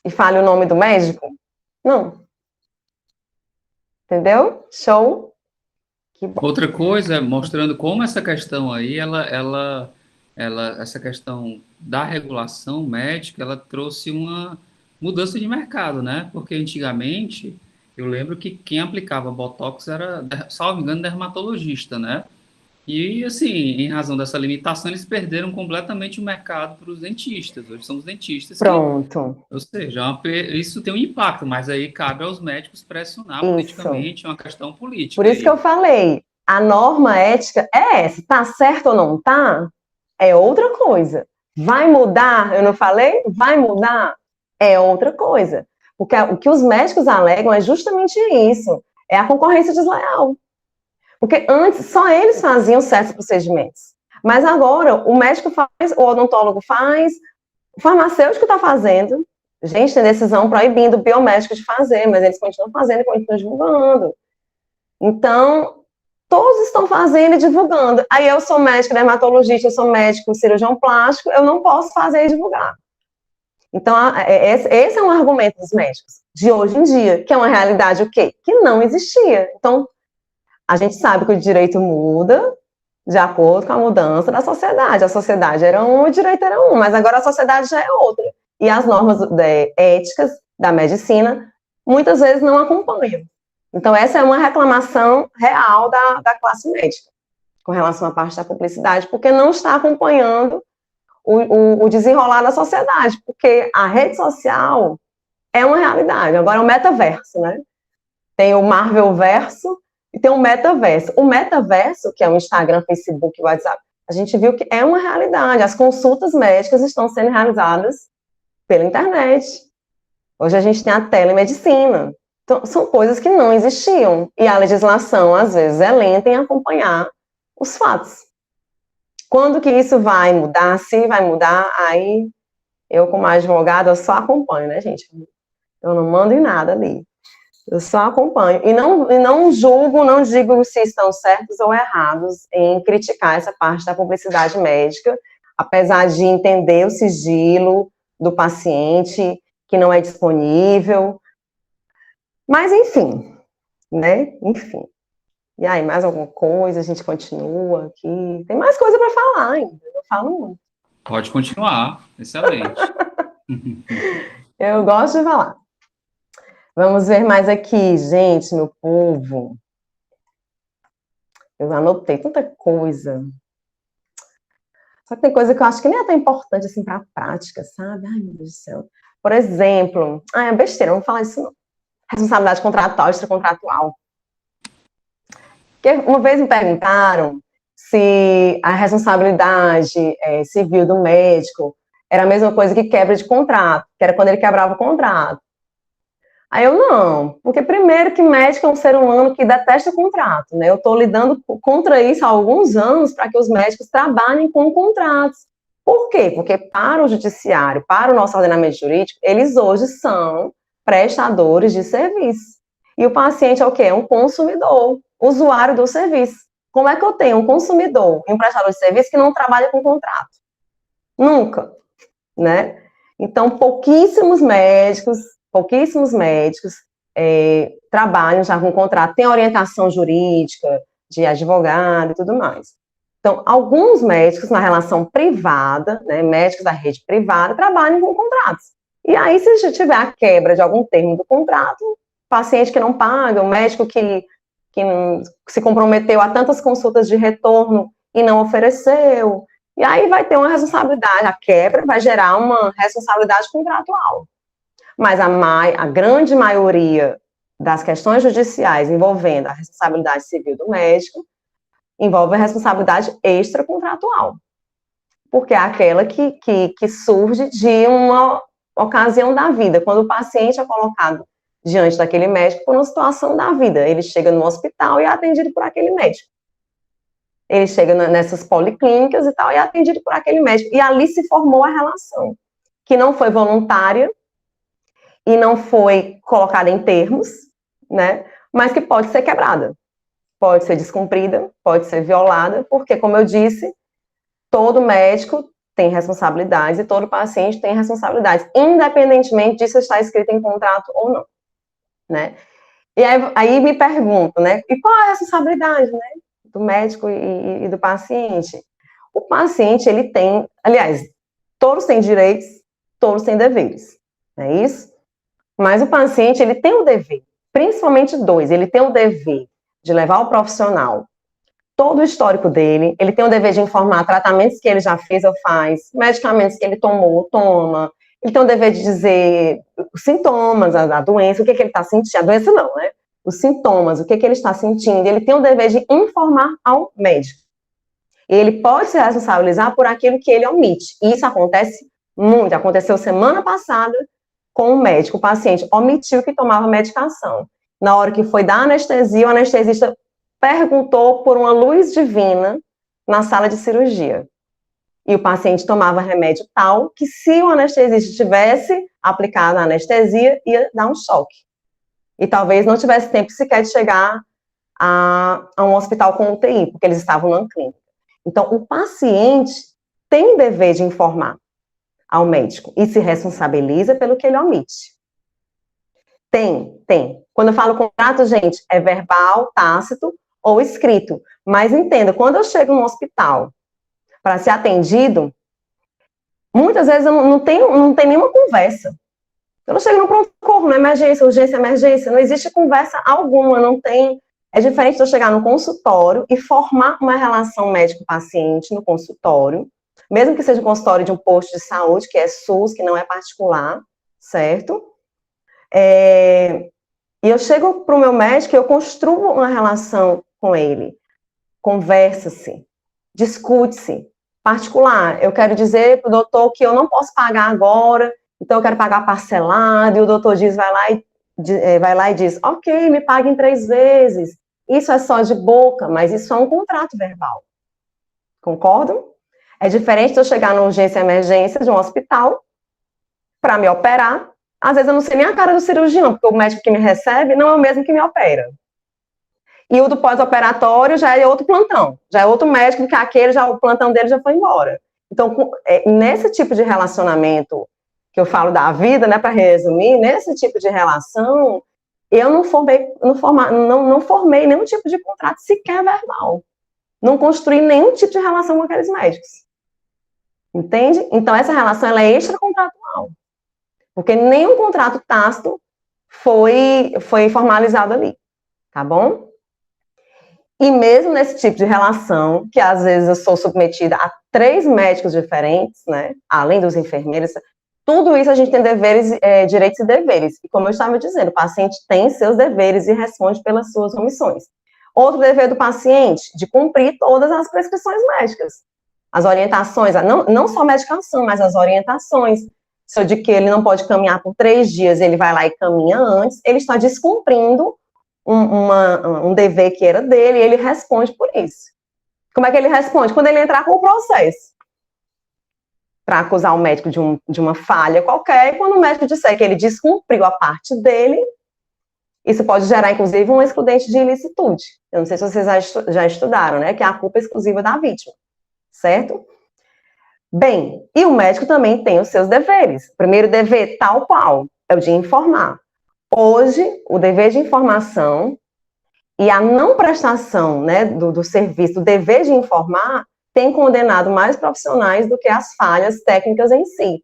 e fale o nome do médico? Não. Entendeu? Show? Que bom. Outra coisa, mostrando como essa questão aí, essa questão da regulação médica, ela trouxe uma mudança de mercado, né? Porque antigamente, eu lembro que quem aplicava Botox era, salvo engano, dermatologista, né? E, assim, em razão dessa limitação, eles perderam completamente o mercado para os dentistas. Hoje são os dentistas que, Pronto. ou seja, isso tem um impacto, mas aí cabe aos médicos pressionar Isso. politicamente, é uma questão política. Por isso que eu falei, a norma ética é essa. Tá certo ou não tá? É outra coisa. Vai mudar? Eu não falei? Vai mudar? É outra coisa. Porque o que os médicos alegam é justamente isso. É a concorrência desleal. Porque antes só eles faziam certos procedimentos. Mas agora o médico faz, o odontólogo faz, o farmacêutico está fazendo. Gente, tem decisão proibindo o biomédico de fazer, mas eles continuam fazendo e continuam divulgando. Então, todos estão fazendo e divulgando. Aí eu sou médico dermatologista, eu sou médico cirurgião plástico, eu não posso fazer e divulgar. Então, esse é um argumento dos médicos de hoje em dia, que é uma realidade o quê? Que não existia. Então, a gente sabe que o direito muda de acordo com a mudança da sociedade. A sociedade era um, o direito era um, mas agora a sociedade já é outra. E as normas éticas da medicina muitas vezes não acompanham. Então, essa é uma reclamação real da classe médica com relação à parte da publicidade, porque não está acompanhando o desenrolar da sociedade, porque a rede social é uma realidade. Agora, o metaverso, né? Tem o Marvel Verso e tem o metaverso. O metaverso, que é o Instagram, Facebook, WhatsApp, a gente viu que é uma realidade. As consultas médicas estão sendo realizadas pela internet. Hoje a gente tem a telemedicina. Então, são coisas que não existiam. E a legislação, às vezes, é lenta em acompanhar os fatos. Quando que isso vai mudar? Se vai mudar, aí eu, como advogada, eu só acompanho, né, gente? Eu não mando em nada ali. Eu só acompanho. E não julgo, não digo se estão certos ou errados em criticar essa parte da publicidade médica, apesar de entender o sigilo do paciente, que não é disponível. Mas, enfim, né? Enfim. E aí, mais alguma coisa? A gente continua aqui. Tem mais coisa para falar ainda. Eu falo muito. Pode continuar. Excelente. Eu gosto de falar. Vamos ver mais aqui, gente, meu povo. Eu anotei tanta coisa. Só que tem coisa que eu acho que nem é tão importante assim para a prática, sabe? Ai, meu Deus do céu. Por exemplo, é besteira, não vou falar isso não. Responsabilidade contratual, extracontratual. Porque uma vez me perguntaram se a responsabilidade civil do médico era a mesma coisa que quebra de contrato, que era quando ele quebrava o contrato. Aí eu não, porque primeiro que médico é um ser humano que detesta contrato, né? Eu estou lidando contra isso há alguns anos para que os médicos trabalhem com contratos. Por quê? Porque para o judiciário, para o nosso ordenamento jurídico, eles hoje são prestadores de serviço. E o paciente é o quê? É um consumidor, usuário do serviço. Como é que eu tenho um consumidor e um prestador de serviço que não trabalha com contrato? Nunca, né? Então, pouquíssimos médicos trabalham já com contrato, tem orientação jurídica de advogado e tudo mais. Então, alguns médicos na relação privada, né, médicos da rede privada, trabalham com contratos. E aí, se tiver a quebra de algum termo do contrato, paciente que não paga, o médico que se comprometeu a tantas consultas de retorno e não ofereceu, e aí vai ter uma responsabilidade, a quebra vai gerar uma responsabilidade contratual. Mas a grande maioria das questões judiciais envolvendo a responsabilidade civil do médico envolve a responsabilidade extracontratual, porque é aquela que surge de uma ocasião da vida, quando o paciente é colocado diante daquele médico por uma situação da vida. Ele chega no hospital e é atendido por aquele médico. Ele chega nessas policlínicas e tal e é atendido por aquele médico. E ali se formou a relação, que não foi voluntária, e não foi colocada em termos, né, mas que pode ser quebrada, pode ser descumprida, pode ser violada, porque, como eu disse, todo médico tem responsabilidades e todo paciente tem responsabilidades, independentemente disso estar escrito em contrato ou não, né. E aí me pergunto, né, e qual é a responsabilidade, né, do médico e do paciente? O paciente, ele tem, aliás, todos têm direitos, todos têm deveres, não é isso? Mas o paciente, ele tem o dever, principalmente dois, ele tem o dever de levar ao profissional todo o histórico dele, ele tem o dever de informar tratamentos que ele já fez ou faz, medicamentos que ele tomou ou toma, ele tem o dever de dizer os sintomas, a doença, o que ele está sentindo, a doença não, né? Os sintomas, o que ele está sentindo, ele tem o dever de informar ao médico. Ele pode se responsabilizar por aquilo que ele omite, e isso acontece muito, aconteceu semana passada, com o médico, o paciente omitiu que tomava medicação. Na hora que foi dar anestesia, o anestesista perguntou por uma luz divina na sala de cirurgia. E o paciente tomava remédio tal que, se o anestesista tivesse aplicado a anestesia, ia dar um choque. E talvez não tivesse tempo sequer de chegar a um hospital com UTI, porque eles estavam numa clínica. Então, o paciente tem dever de informar ao médico e se responsabiliza pelo que ele omite. Tem. Quando eu falo contrato, gente, é verbal, tácito ou escrito. Mas entenda, quando eu chego no hospital para ser atendido, muitas vezes eu não tenho nenhuma conversa. Eu não chego no pronto-socorro, na emergência, urgência, emergência, não existe conversa alguma, não tem. É diferente de eu chegar no consultório e formar uma relação médico-paciente no consultório, mesmo que seja um consultório de um posto de saúde, que é SUS, que não é particular, certo? E eu chego para o meu médico e eu construo uma relação com ele. Conversa-se, discute-se. Particular, eu quero dizer para o doutor que eu não posso pagar agora, então eu quero pagar parcelado, e o doutor vai lá e diz, ok, me pague em 3 vezes. Isso é só de boca, mas isso é um contrato verbal. Concordam? É diferente de eu chegar na urgência e emergência de um hospital para me operar. Às vezes eu não sei nem a cara do cirurgião, porque o médico que me recebe não é o mesmo que me opera. E o do pós-operatório já é outro plantão, já é outro médico, porque o plantão dele já foi embora. Então, nesse tipo de relacionamento que eu falo da vida, né, para resumir, nesse tipo de relação, eu não formei nenhum tipo de contrato sequer verbal. Não construí nenhum tipo de relação com aqueles médicos. Entende? Então, essa relação ela é extracontratual. Porque nenhum contrato tácito foi formalizado ali. Tá bom? E mesmo nesse tipo de relação, que às vezes eu sou submetida a 3 médicos diferentes, né? Além dos enfermeiros, tudo isso a gente tem deveres, direitos e deveres. E como eu estava dizendo, o paciente tem seus deveres e responde pelas suas omissões. Outro dever do paciente, de cumprir todas as prescrições médicas. As orientações, não só medicação, mas as orientações. Se eu digo que ele não pode caminhar por 3 dias, ele vai lá e caminha antes, ele está descumprindo um dever que era dele, e ele responde por isso. Como é que ele responde? Quando ele entrar com o processo, para acusar o médico de uma falha qualquer, e quando o médico disser que ele descumpriu a parte dele, isso pode gerar, inclusive, um excludente de ilicitude. Eu não sei se vocês já estudaram, né? Que é a culpa exclusiva da vítima, certo? Bem, e o médico também tem os seus deveres. O primeiro dever, tal qual, é o de informar. Hoje, o dever de informação e a não prestação, né, do serviço, o dever de informar, tem condenado mais profissionais do que as falhas técnicas em si.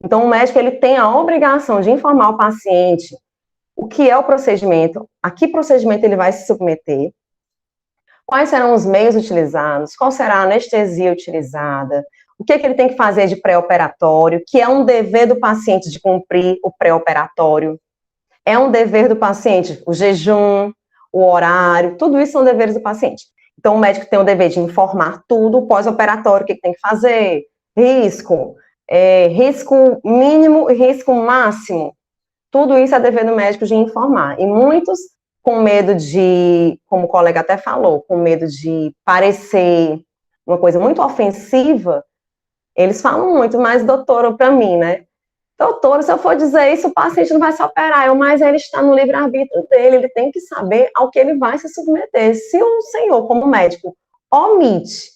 Então, o médico ele tem a obrigação de informar o paciente o que é o procedimento, a que procedimento ele vai se submeter, quais serão os meios utilizados, qual será a anestesia utilizada, o que ele tem que fazer de pré-operatório, que é um dever do paciente de cumprir o pré-operatório, é um dever do paciente o jejum, o horário, tudo isso são deveres do paciente. Então, o médico tem o dever de informar tudo, pós-operatório, o que tem que fazer, risco mínimo e risco máximo. Tudo isso é dever do médico de informar. E muitos, com medo de, como o colega até falou, com medo de parecer uma coisa muito ofensiva, eles falam muito, mas doutora, para mim, né? Doutora, se eu for dizer isso, o paciente não vai se operar, mas ele está no livre-arbítrio dele, ele tem que saber ao que ele vai se submeter. Se o senhor, como médico, omite,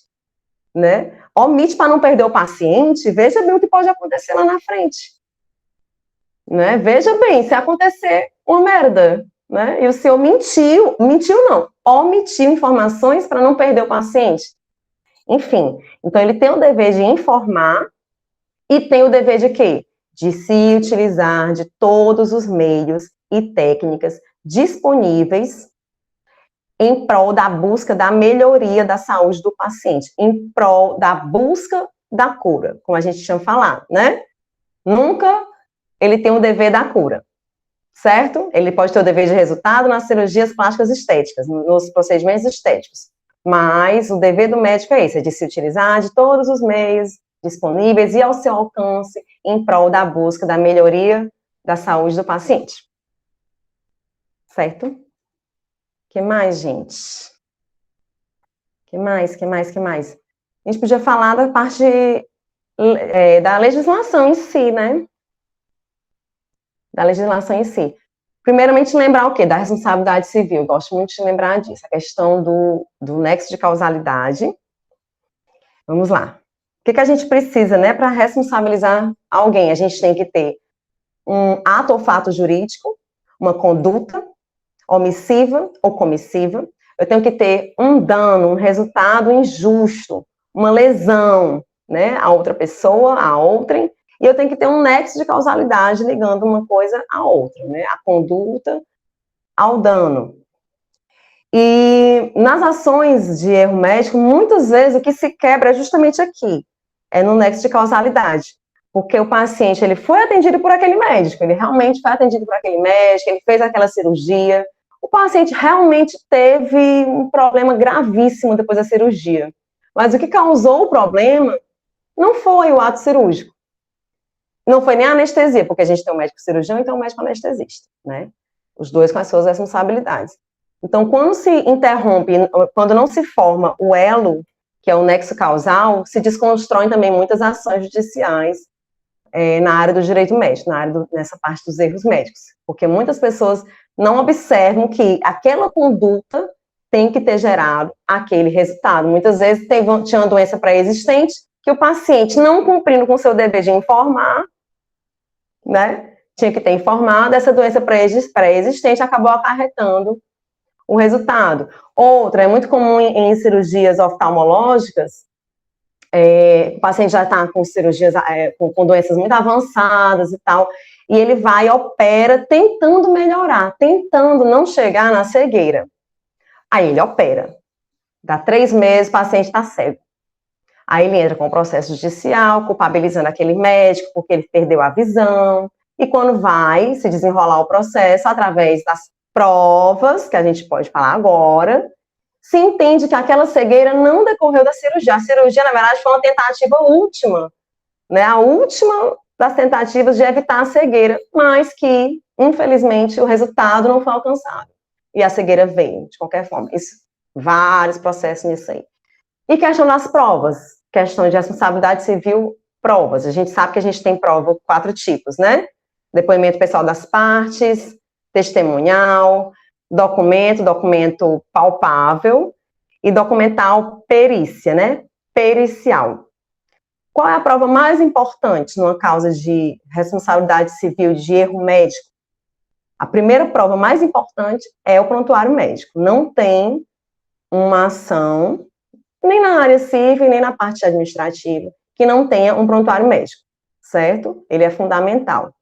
né? Omite para não perder o paciente, veja bem o que pode acontecer lá na frente. Né? Veja bem, se acontecer uma merda, né? E o senhor mentiu não, omitiu informações para não perder o paciente. Enfim, então ele tem o dever de informar e tem o dever de quê? De se utilizar de todos os meios e técnicas disponíveis em prol da busca da melhoria da saúde do paciente, em prol da busca da cura, como a gente tinha falado, né? Nunca ele tem o dever da cura, certo? Ele pode ter o dever de resultado nas cirurgias plásticas estéticas, nos procedimentos estéticos, mas o dever do médico é esse, é de se utilizar de todos os meios disponíveis e ao seu alcance em prol da busca da melhoria da saúde do paciente. Certo? Que mais, gente? Que mais? A gente podia falar da parte da legislação em si, né? Da legislação em si. Primeiramente, lembrar o quê? Da responsabilidade civil. Eu gosto muito de lembrar disso, a questão do nexo de causalidade. Vamos lá. O que a gente precisa, né, para responsabilizar alguém? A gente tem que ter um ato ou fato jurídico, uma conduta omissiva ou comissiva. Eu tenho que ter um dano, um resultado injusto, uma lesão, né, a outra pessoa, a outrem, e eu tenho que ter um nexo de causalidade ligando uma coisa à outra, né, a conduta ao dano. E nas ações de erro médico, muitas vezes o que se quebra é justamente aqui, é no nexo de causalidade, porque o paciente, ele foi atendido por aquele médico, ele realmente foi atendido por aquele médico, ele fez aquela cirurgia, o paciente realmente teve um problema gravíssimo depois da cirurgia, mas o que causou o problema não foi o ato cirúrgico, não foi nem a anestesia, porque a gente tem um médico cirurgião e tem um médico anestesista, né? Os dois com as suas responsabilidades. Então, quando se interrompe, quando não se forma o elo, que é o nexo causal, se desconstroem também muitas ações judiciais na área do direito médico, nessa parte dos erros médicos, porque muitas pessoas não observam que aquela conduta tem que ter gerado aquele resultado. Muitas vezes tinha uma doença pré-existente que o paciente, não cumprindo com o seu dever de informar, né, tinha que ter informado, essa doença pré-existente acabou acarretando o resultado. Outra, é muito comum em cirurgias oftalmológicas, o paciente já está com cirurgias, com doenças muito avançadas e tal, e ele vai e opera tentando melhorar, tentando não chegar na cegueira. Aí ele opera. Dá 3 meses, o paciente está cego. Aí ele entra com o processo judicial, culpabilizando aquele médico porque ele perdeu a visão, e quando vai se desenrolar o processo, através provas, que a gente pode falar agora, se entende que aquela cegueira não decorreu da cirurgia. A cirurgia, na verdade, foi uma tentativa última, né? A última das tentativas de evitar a cegueira, mas que, infelizmente, o resultado não foi alcançado. E a cegueira veio, de qualquer forma. Isso, vários processos nisso aí. E questão das provas, questão de responsabilidade civil, provas. A gente sabe que a gente tem prova 4 tipos, né? Depoimento pessoal das partes, testemunhal, documento palpável e documental perícia, né? Pericial. Qual é a prova mais importante numa causa de responsabilidade civil de erro médico? A primeira prova mais importante é o prontuário médico. Não tem uma ação, nem na área civil, nem na parte administrativa, que não tenha um prontuário médico, certo? Ele é fundamental.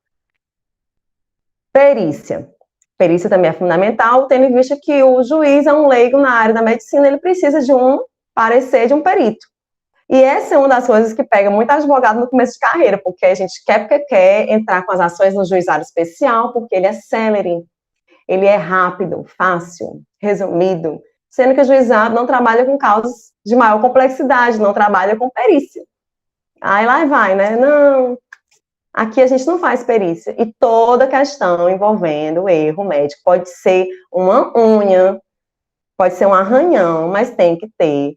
Perícia. Perícia também é fundamental, tendo em vista que o juiz é um leigo na área da medicina, ele precisa de um parecer de um perito. E essa é uma das coisas que pega muito advogado no começo de carreira, porque a gente quer porque quer entrar com as ações no juizado especial, porque ele é célere, ele é rápido, fácil, resumido, sendo que o juizado não trabalha com causas de maior complexidade, não trabalha com perícia. Aí lá vai, né? Não, aqui a gente não faz perícia. E toda questão envolvendo erro médico pode ser uma unha, pode ser um arranhão, mas tem que ter.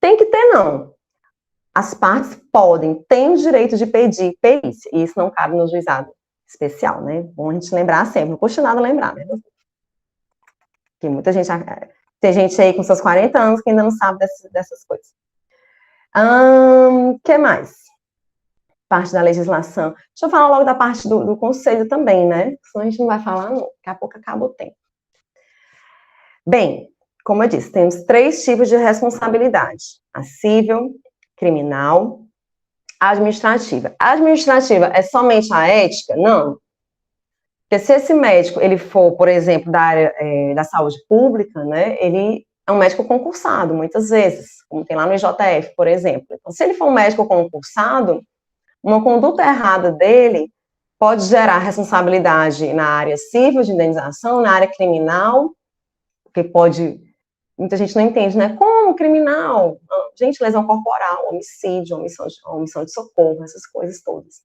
Tem que ter, não. As partes têm o direito de pedir perícia, e isso não cabe no juizado especial, né? Bom a gente lembrar sempre, não custa nada lembrar, né? Porque muita gente, tem gente aí com seus 40 anos que ainda não sabe dessas coisas. Que mais? Parte da legislação. Deixa eu falar logo da parte do conselho também, né? Senão a gente não vai falar, não. Daqui a pouco acaba o tempo. Bem, como eu disse, temos 3 tipos de responsabilidade. A civil, criminal, administrativa. A administrativa é somente a ética? Não. Porque se esse médico, ele for, por exemplo, da área da saúde pública, né, ele é um médico concursado, muitas vezes, como tem lá no IJF, por exemplo. Então, se ele for um médico concursado, uma conduta errada dele pode gerar responsabilidade na área civil de indenização, na área criminal, porque pode... Muita gente não entende, né? Como criminal? Gente, lesão corporal, homicídio, omissão de socorro, essas coisas todas.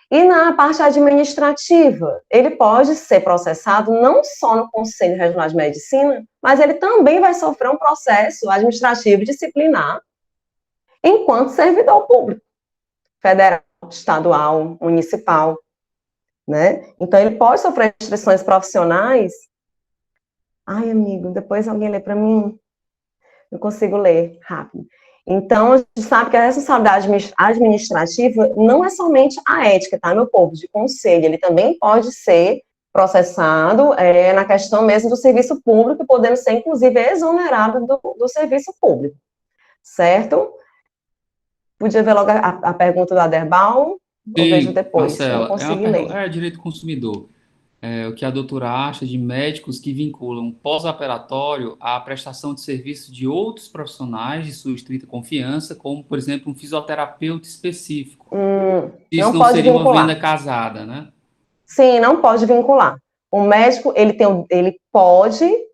E na parte administrativa, ele pode ser processado não só no Conselho Regional de Medicina, mas ele também vai sofrer um processo administrativo disciplinar enquanto servidor público, federal, estadual, municipal, né? Então, ele pode sofrer restrições profissionais. Ai, amigo, depois alguém lê para mim. Eu consigo ler rápido. Então, a gente sabe que a responsabilidade administrativa não é somente a ética, tá, meu povo, de conselho. Ele também pode ser processado na questão mesmo do serviço público, podendo ser, inclusive, exonerado do serviço público. Certo? Podia ver logo a pergunta do Aderbal, ou vejo depois, Marcela, não consegui ler. é direito do consumidor. O que a doutora acha de médicos que vinculam pós-operatório à prestação de serviço de outros profissionais de sua estrita confiança, como, por exemplo, um fisioterapeuta específico. Isso não seria uma venda casada, né? Sim, não pode vincular. O médico, ele pode e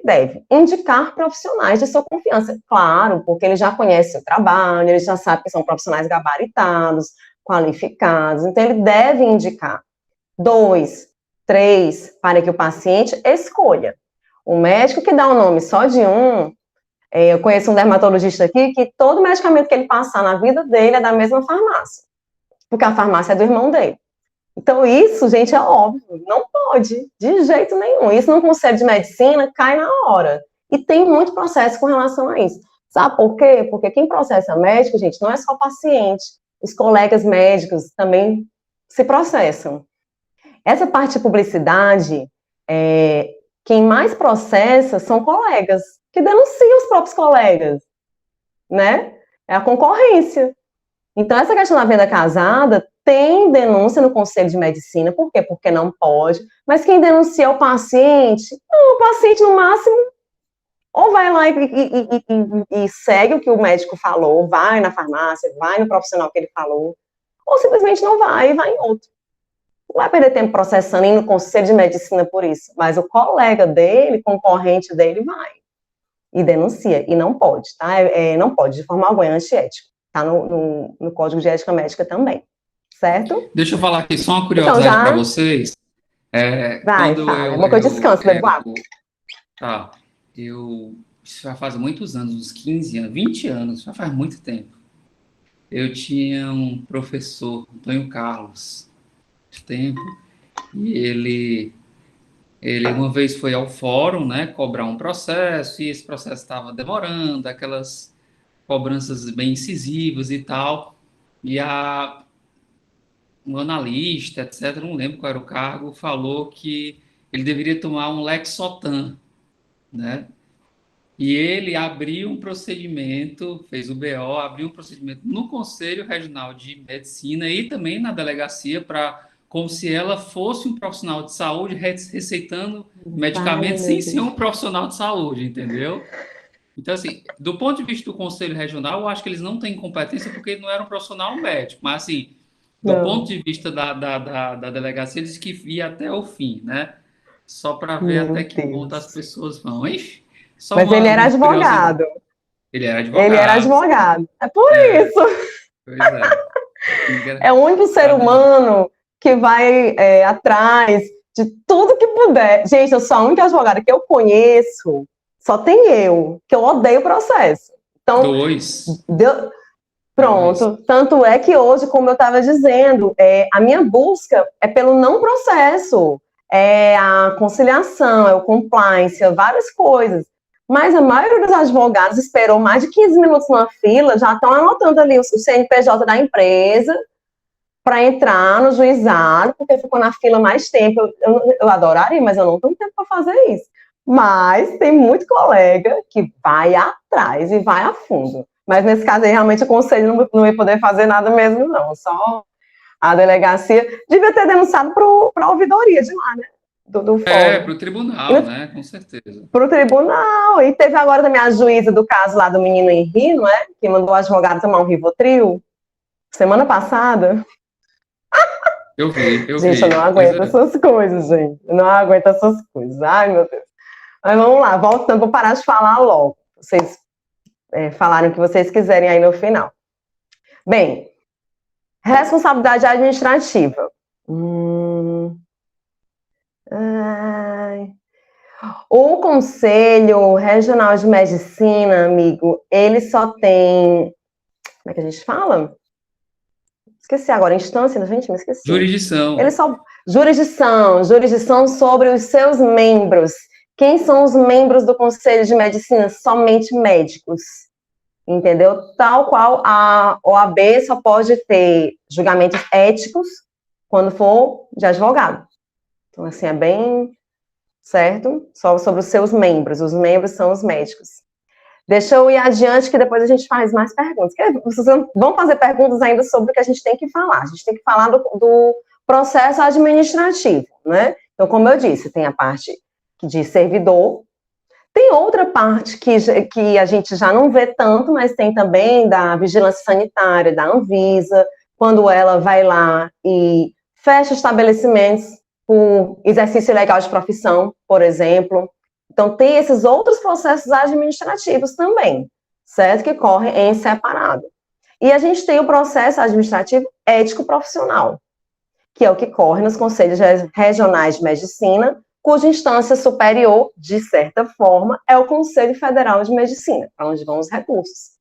deve indicar profissionais de sua confiança. Claro, porque ele já conhece o trabalho, ele já sabe que são profissionais gabaritados, qualificados, então ele deve indicar 2, 3, para que o paciente escolha. O médico que dá o nome só de um, eu conheço um dermatologista aqui que todo medicamento que ele passar na vida dele é da mesma farmácia, porque a farmácia é do irmão dele. Então isso, gente, é óbvio, não pode, de jeito nenhum. Isso no conselho de medicina cai na hora. E tem muito processo com relação a isso. Sabe por quê? Porque quem processa médico, gente, não é só o paciente. Os colegas médicos também se processam. Essa parte de publicidade, quem mais processa são colegas, que denunciam os próprios colegas, né? É a concorrência. Então, essa questão da venda casada tem denúncia no Conselho de Medicina. Por quê? Porque não pode. Mas quem denuncia é o paciente. Não, o paciente, no máximo, ou vai lá e segue o que o médico falou, vai na farmácia, vai no profissional que ele falou, ou simplesmente não vai e vai em outro. não vai perder tempo processando e no conselho de medicina por isso, mas o colega dele, concorrente dele, vai e denuncia, e não pode, tá? Não pode, de forma alguma, é antiético, tá no Código de Ética Médica também, certo? Deixa eu falar aqui só uma Então, curiosidade para vocês. Vai, Quando fala, é uma coisa de descanso, bebo água. Tá, isso já faz muitos anos, uns 15 anos, 20 anos, já faz muito tempo. Eu tinha um professor, Antônio Carlos, de tempo, e ele uma vez foi ao fórum, né, cobrar um processo, e esse processo estava demorando, aquelas cobranças bem incisivas e tal, e um analista, etc., não lembro qual era o cargo, falou que ele deveria tomar um Lexotan, né? E ele abriu um procedimento, fez o BO, abriu um procedimento no Conselho Regional de Medicina e também na delegacia, como se ela fosse um profissional de saúde receitando medicamentos sem ser um profissional de saúde, entendeu? Então, assim, do ponto de vista do Conselho Regional, eu acho que eles não têm competência porque ele não era um profissional médico, mas, assim, do ponto de vista da delegacia, eles que ia até o fim, né? Só para ver até que ponto as pessoas vão. Enfim, só mas ele era uma curiosidade. advogado. Ele era advogado. Ele era advogado. É por isso. Pois é. É o único ser humano que vai atrás de tudo que puder. Gente, eu sou a única advogada que eu conheço, só tem eu, que eu odeio o processo. Então, pronto. Tanto é que hoje, como eu estava dizendo, a minha busca é pelo não processo, é a conciliação, é o compliance, várias coisas. Mas a maioria dos advogados esperou mais de 15 minutos numa fila, já estão anotando ali o CNPJ da empresa para entrar no juizado, porque ficou na fila mais tempo. Eu adoraria, mas eu não tenho tempo para fazer isso. Mas tem muito colega que vai atrás e vai a fundo. Mas nesse caso aí, realmente, o conselho não ia poder fazer nada mesmo, não. Só a delegacia devia ter denunciado para a ouvidoria de lá, né? Do fórum. Para o tribunal, né? Com certeza. Para o tribunal. E teve agora também a juíza do caso lá do menino Henri, não é? Que mandou o advogado tomar um Rivotril. Semana passada. Eu vi. Gente, eu não aguento essas coisas, gente. Eu não aguento essas coisas. Ai, meu Deus. Mas vamos lá, voltando, vou parar de falar logo. Vocês falaram o que vocês quiserem aí no final. Bem, responsabilidade administrativa. O Conselho Regional de Medicina, amigo, ele só tem... Como é que a gente fala? Esqueci agora, instância, gente, me esqueci. Jurisdição. Jurisdição sobre os seus membros. Quem são os membros do Conselho de Medicina? Somente médicos, entendeu? Tal qual a OAB só pode ter julgamentos éticos quando for de advogado. Então, assim, é bem certo? Só sobre os seus membros. Os membros são os médicos. Deixa eu ir adiante, que depois a gente faz mais perguntas. Vocês vão fazer perguntas ainda sobre o que a gente tem que falar. A gente tem que falar do processo administrativo, né? Então, como eu disse, tem a parte de servidor, tem outra parte que a gente já não vê tanto, mas tem também da vigilância sanitária, da Anvisa, quando ela vai lá e fecha estabelecimentos por exercício ilegal de profissão, por exemplo. Então, tem esses outros processos administrativos também, certo? Que correm em separado. E a gente tem o processo administrativo ético profissional, que é o que corre nos conselhos regionais de medicina, cuja instância superior, de certa forma, é o Conselho Federal de Medicina, para onde vão os recursos.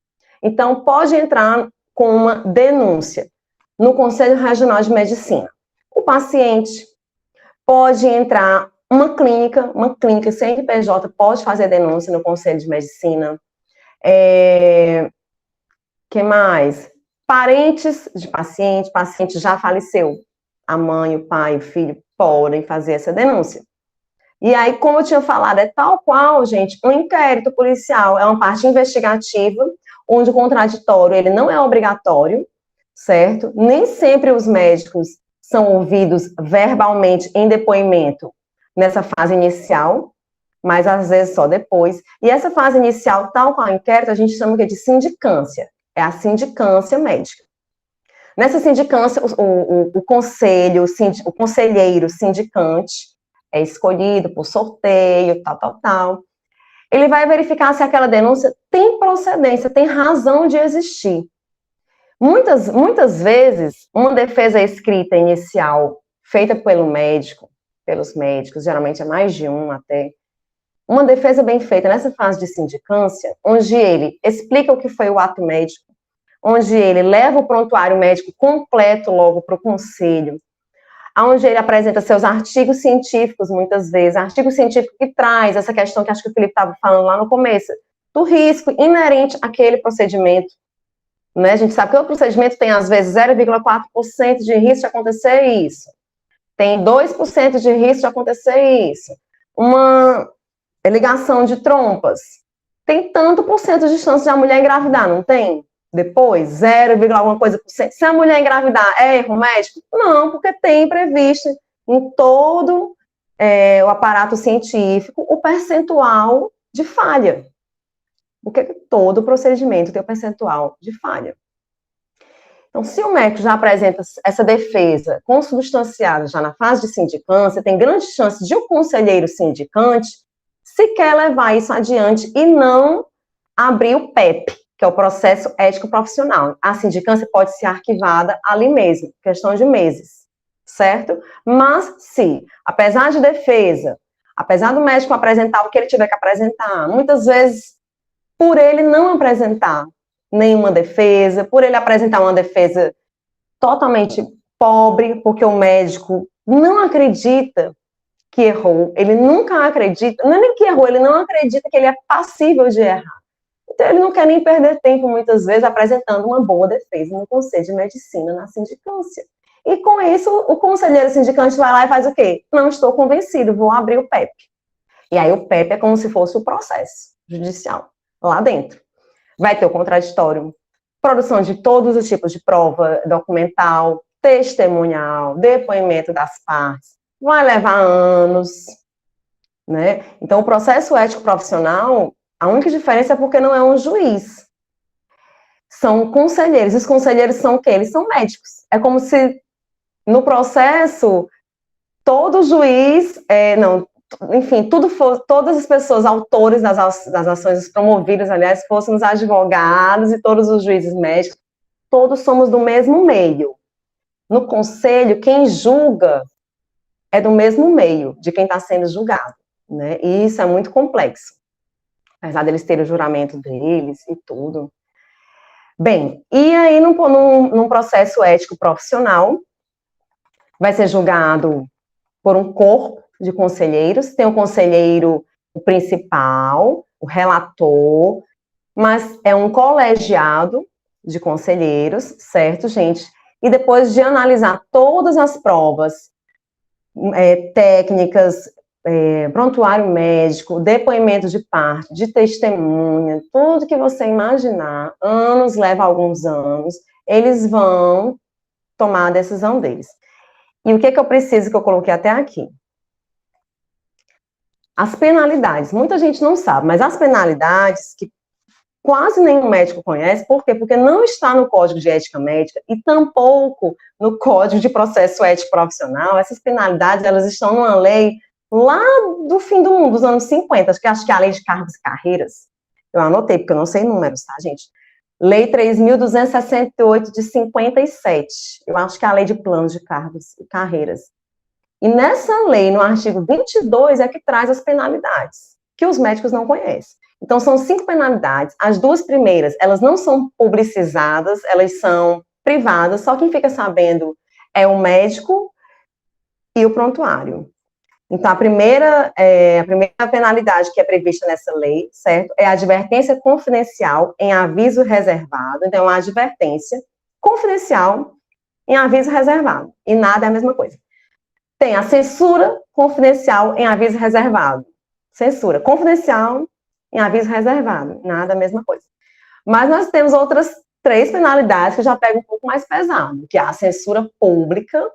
Então, pode entrar com uma denúncia no Conselho Regional de Medicina. O paciente pode entrar uma clínica CNPJ pode fazer denúncia no Conselho de Medicina. Que mais? Parentes de paciente já faleceu. A mãe, o pai, o filho podem fazer essa denúncia. E aí, como eu tinha falado, é tal qual, gente, um inquérito policial é uma parte investigativa, onde o contraditório ele não é obrigatório, certo? Nem sempre os médicos são ouvidos verbalmente em depoimento nessa fase inicial, mas às vezes só depois. E essa fase inicial, tal qual o inquérito, a gente chama de sindicância. É a sindicância médica. Nessa sindicância, o conselheiro sindicante é escolhido por sorteio, tal. Ele vai verificar se aquela denúncia tem procedência, tem razão de existir. Muitas vezes, uma defesa escrita inicial, feita pelos médicos, geralmente é mais de um até, uma defesa bem feita nessa fase de sindicância, onde ele explica o que foi o ato médico, onde ele leva o prontuário médico completo logo para o conselho, onde ele apresenta seus artigos científicos, muitas vezes, artigo científico que traz essa questão que acho que o Felipe estava falando lá no começo, do risco inerente àquele procedimento. Né? A gente sabe que o procedimento tem, às vezes, 0,4% de risco de acontecer isso. Tem 2% de risco de acontecer isso. Uma ligação de trompas. Tem tanto por cento de chance de a mulher engravidar, não tem? Depois, 0, alguma coisa por cento. Se a mulher engravidar, é erro médico? Não, porque tem previsto em todo o aparato científico o percentual de falha. Porque todo procedimento tem um percentual de falha. Então, se o médico já apresenta essa defesa consubstanciada já na fase de sindicância, tem grande chance de o conselheiro sindicante se quer levar isso adiante e não abrir o PEP, que é o processo ético profissional. A sindicância pode ser arquivada ali mesmo, questão de meses, certo? Mas se, apesar de defesa, apesar do médico apresentar o que ele tiver que apresentar, muitas vezes por ele não apresentar nenhuma defesa, por ele apresentar uma defesa totalmente pobre, porque o médico não acredita que errou, ele nunca acredita, não é nem que errou, ele não acredita que ele é passível de errar. Então, ele não quer nem perder tempo, muitas vezes, apresentando uma boa defesa no Conselho de Medicina, na sindicância. E, com isso, o conselheiro sindicante vai lá e faz o quê? Não estou convencido, vou abrir o PEP. E aí, o PEP é como se fosse o processo judicial, lá dentro. Vai ter o contraditório, produção de todos os tipos de prova documental, testemunhal, depoimento das partes. Vai levar anos, né? Então, o processo ético profissional, a única diferença é porque não é um juiz. São conselheiros. Os conselheiros são o quê? Eles são médicos. É como se, no processo, todo juiz, enfim, todas as pessoas, autores das ações promovidas, aliás, fossem os advogados e todos os juízes médicos, todos somos do mesmo meio. No conselho, quem julga é do mesmo meio de quem está sendo julgado, né? E isso é muito complexo, apesar deles terem o juramento deles e tudo. Bem, e aí num processo ético profissional, vai ser julgado por um corpo de conselheiros, tem o conselheiro principal, o relator, mas é um colegiado de conselheiros, certo, gente? E depois de analisar todas as provas técnicas, prontuário médico, depoimento de parte, de testemunha, tudo que você imaginar, leva alguns anos, eles vão tomar a decisão deles. E o que eu preciso que eu coloquei até aqui? As penalidades, muita gente não sabe, mas as penalidades que quase nenhum médico conhece, por quê? Porque não está no Código de Ética Médica e tampouco no Código de Processo Ético Profissional. Essas penalidades, elas estão numa lei lá do fim do mundo, dos anos 50, acho que é a Lei de Cargos e Carreiras. Eu anotei, porque eu não sei números, tá, gente? Lei 3.268 de 57. Eu acho que é a Lei de Planos de Cargos e Carreiras. E nessa lei, no artigo 22, é que traz as penalidades, que os médicos não conhecem. Então, são 5 penalidades. As 2 primeiras, elas não são publicizadas, elas são privadas, só quem fica sabendo é o médico e o prontuário. Então, a primeira penalidade que é prevista nessa lei, certo, é a advertência confidencial em aviso reservado. Então, a advertência confidencial em aviso reservado. E nada é a mesma coisa. Tem a censura confidencial em aviso reservado. Censura confidencial em aviso reservado. Nada é a mesma coisa. Mas nós temos outras 3 penalidades que já pegam um pouco mais pesado, que é a censura pública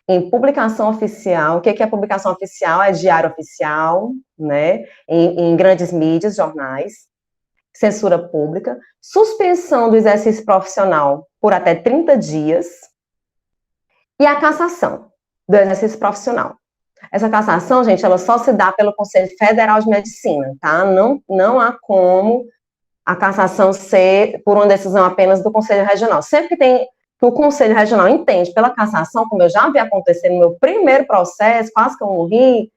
em publicação oficial. O que é publicação oficial? É diário oficial, né? Em grandes mídias, jornais. censura pública, suspensão do exercício profissional por até 30 dias e a cassação do exercício profissional. Essa cassação, gente, ela só se dá pelo Conselho Federal de Medicina, tá? Não há como a cassação ser por uma decisão apenas do Conselho Regional. Sempre que o Conselho Regional entende pela cassação, como eu já vi acontecer no meu primeiro processo, quase que eu morri,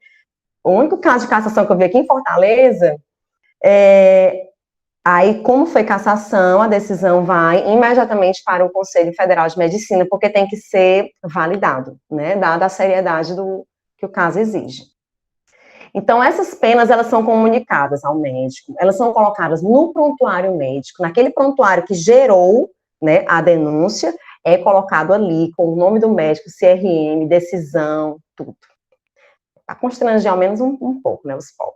o único caso de cassação que eu vi aqui em Fortaleza, aí, como foi cassação, a decisão vai imediatamente para o Conselho Federal de Medicina, porque tem que ser validado, né, dada a seriedade que o caso exige. Então, essas penas, elas são comunicadas ao médico, elas são colocadas no prontuário médico, naquele prontuário que gerou, né, a denúncia, é colocado ali com o nome do médico, CRM, decisão, tudo. Para constranger ao menos um pouco, né, os povos.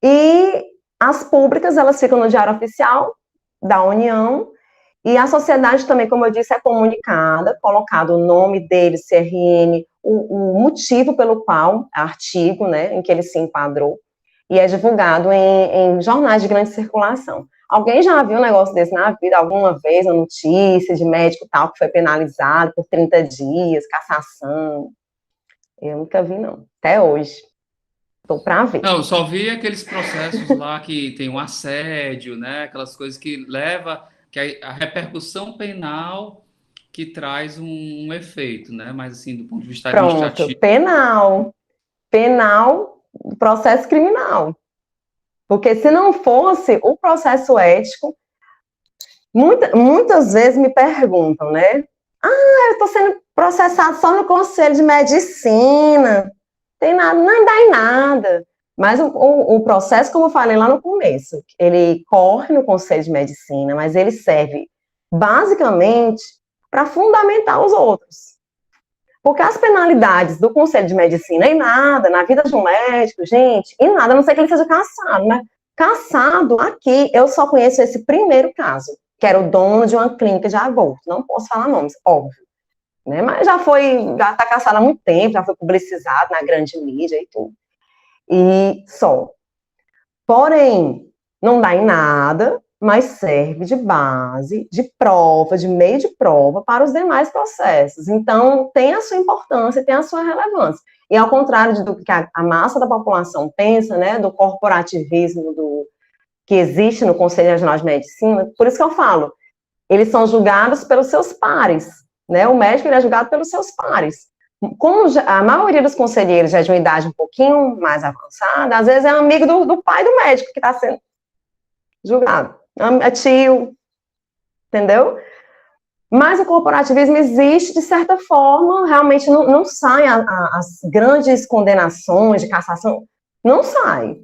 E as públicas, elas ficam no Diário Oficial da União, e a sociedade também, como eu disse, é comunicada, colocado o nome dele, CRM, o motivo pelo qual, artigo, né, em que ele se enquadrou, e é divulgado em jornais de grande circulação. Alguém já viu um negócio desse na vida, alguma vez, uma notícia de médico tal que foi penalizado por 30 dias, cassação? Eu nunca vi, não, até hoje. Estou para ver. Não, eu só vi aqueles processos lá que tem um assédio, né? Aquelas coisas que leva, que a repercussão penal que traz um efeito, né? Mas assim, do ponto de vista Pronto, administrativo. penal, processo criminal. Porque se não fosse o processo ético, muitas vezes me perguntam, né? Eu estou sendo processado só no Conselho de Medicina, tem nada, não dá em nada. Mas o processo, como eu falei lá no começo, ele corre no Conselho de Medicina, mas ele serve basicamente para fundamentar os outros. Porque as penalidades do Conselho de Medicina, em nada, na vida de um médico, gente, em nada, a não ser que ele seja cassado, né? Cassado, aqui, eu só conheço esse primeiro caso, que era o dono de uma clínica de aborto. Não posso falar nomes, óbvio. Né? Mas já está cassado há muito tempo, já foi publicizado na grande mídia e tudo. E só. Porém, não dá em nada, mas serve de base, de prova, de meio de prova para os demais processos. Então, tem a sua importância, tem a sua relevância. E ao contrário do que a massa da população pensa, né, do corporativismo que existe no Conselho Regional de Medicina, por isso que eu falo, eles são julgados pelos seus pares, né, o médico ele é julgado pelos seus pares. Como a maioria dos conselheiros já é de uma idade um pouquinho mais avançada, às vezes é amigo do pai do médico que está sendo julgado, é tio, entendeu? Mas o corporativismo existe de certa forma, realmente não saem as grandes condenações de cassação, não sai.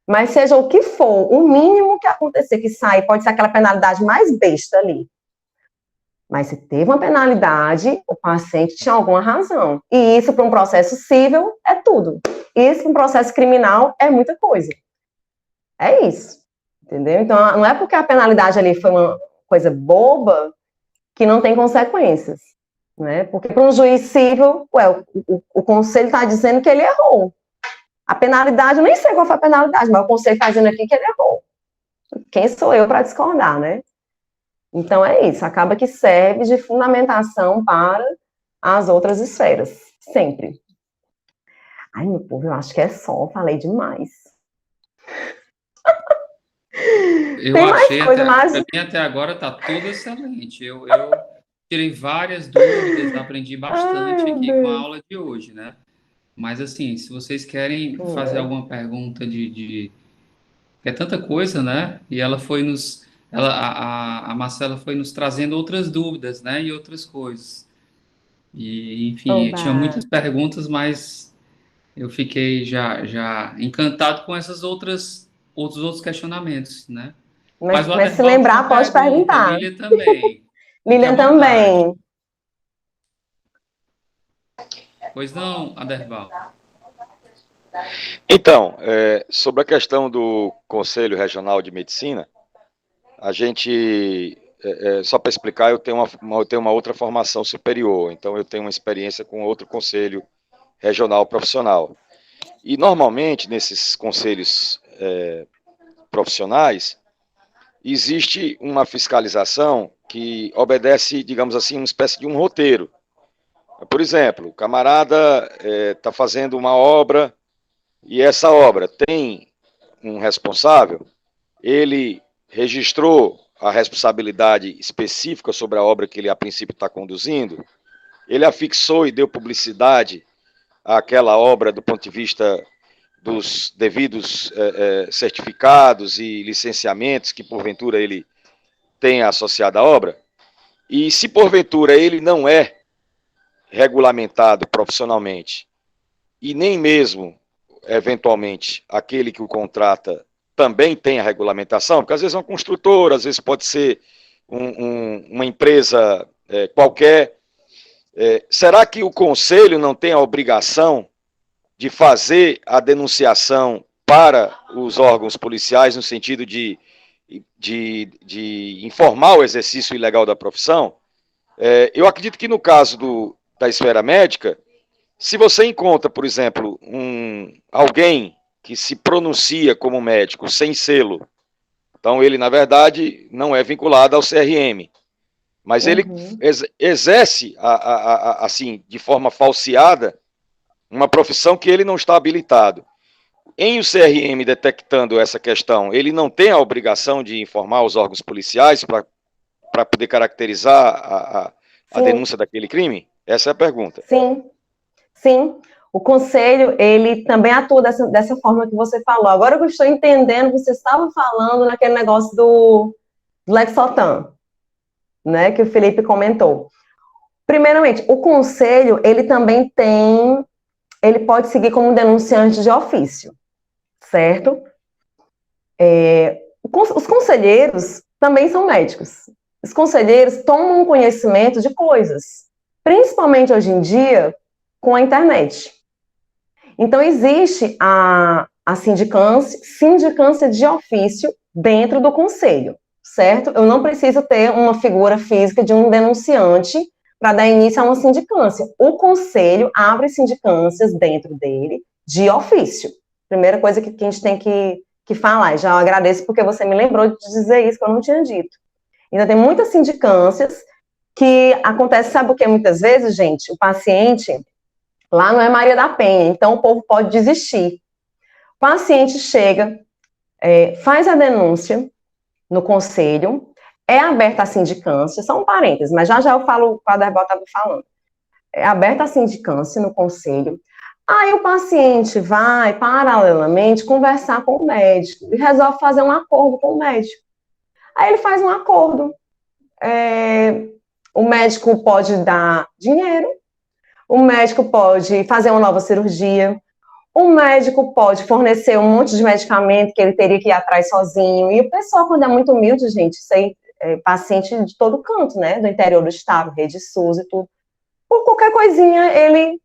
Mas seja o que for, o mínimo que acontecer que sai, pode ser aquela penalidade mais besta ali. Mas se teve uma penalidade, o paciente tinha alguma razão. E isso para um processo civil é tudo. Isso para um processo criminal é muita coisa. É isso. Entendeu? Então, não é porque a penalidade ali foi uma coisa boba que não tem consequências. Né? Porque para um juiz civil, o conselho está dizendo que ele errou. A penalidade, eu nem sei qual foi a penalidade, mas o conselho está dizendo aqui que ele errou. Quem sou eu para discordar, né? Então, é isso. Acaba que serve de fundamentação para as outras esferas. Sempre. Ai, meu povo, eu acho que é só. Falei demais. Eu Tem mais achei, coisa, mas... para mim até agora está tudo excelente. Eu tirei várias dúvidas, aprendi bastante aqui com a aula de hoje, né? Mas assim, se vocês querem fazer alguma pergunta é tanta coisa, né? E ela foi a Marcela foi nos trazendo outras dúvidas, né? E outras coisas. E, enfim, eu tinha muitas perguntas, mas eu fiquei já encantado com outros questionamentos, né? Mas o se Aderval lembrar, tinha pode perguntar. Lília também. Lilian também. Pois não, Aderval? Então, sobre a questão do Conselho Regional de Medicina, a gente, só para explicar, eu tenho uma outra formação superior, então eu tenho uma experiência com outro Conselho Regional Profissional. E, normalmente, nesses conselhos profissionais, existe uma fiscalização que obedece, digamos assim, uma espécie de um roteiro. Por exemplo, o camarada está fazendo uma obra e essa obra tem um responsável, ele registrou a responsabilidade específica sobre a obra que ele a princípio está conduzindo, ele afixou e deu publicidade àquela obra do ponto de vista dos devidos certificados e licenciamentos que porventura ele tem associado à obra, e se porventura ele não é regulamentado profissionalmente e nem mesmo, eventualmente, aquele que o contrata também tem a regulamentação, porque às vezes é uma construtora, às vezes pode ser uma empresa qualquer. Será que o conselho não tem a obrigação de fazer a denunciação para os órgãos policiais no sentido de informar o exercício ilegal da profissão? Eu acredito que no caso da esfera médica, se você encontra, por exemplo, alguém que se pronuncia como médico sem selo, então ele, na verdade, não é vinculado ao CRM, mas ele exerce, assim, de forma falseada, uma profissão que ele não está habilitado. Em o CRM detectando essa questão, ele não tem a obrigação de informar os órgãos policiais para poder caracterizar a denúncia daquele crime? Essa é a pergunta. Sim, sim. O conselho, ele também atua dessa forma que você falou. Agora que eu estou entendendo, você estava falando naquele negócio do Lexotan, né, que o Felipe comentou. Primeiramente, o conselho, ele também ele pode seguir como denunciante de ofício, certo? Os conselheiros também são médicos. Os conselheiros tomam conhecimento de coisas, principalmente hoje em dia, com a internet. Então, existe a sindicância de ofício dentro do conselho, certo? Eu não preciso ter uma figura física de um denunciante para dar início a uma sindicância. O conselho abre sindicâncias dentro dele de ofício. Primeira coisa que a gente tem que falar, e já agradeço porque você me lembrou de dizer isso que eu não tinha dito. Ainda tem muitas sindicâncias que acontece, sabe o que? Muitas vezes, gente, o paciente lá não é Maria da Penha, então o povo pode desistir. O paciente chega, faz a denúncia no conselho, é aberta a sindicância, só um parênteses, mas já eu falo o que a Derbal estava falando. É aberta a sindicância no conselho, aí o paciente vai, paralelamente, conversar com o médico e resolve fazer um acordo com o médico. Aí ele faz um acordo. O médico pode dar dinheiro, o médico pode fazer uma nova cirurgia, o médico pode fornecer um monte de medicamento que ele teria que ir atrás sozinho. E o pessoal, quando é muito humilde, gente, isso aí é paciente de todo canto, né? Do interior do estado, rede SUS e tudo. Por qualquer coisinha,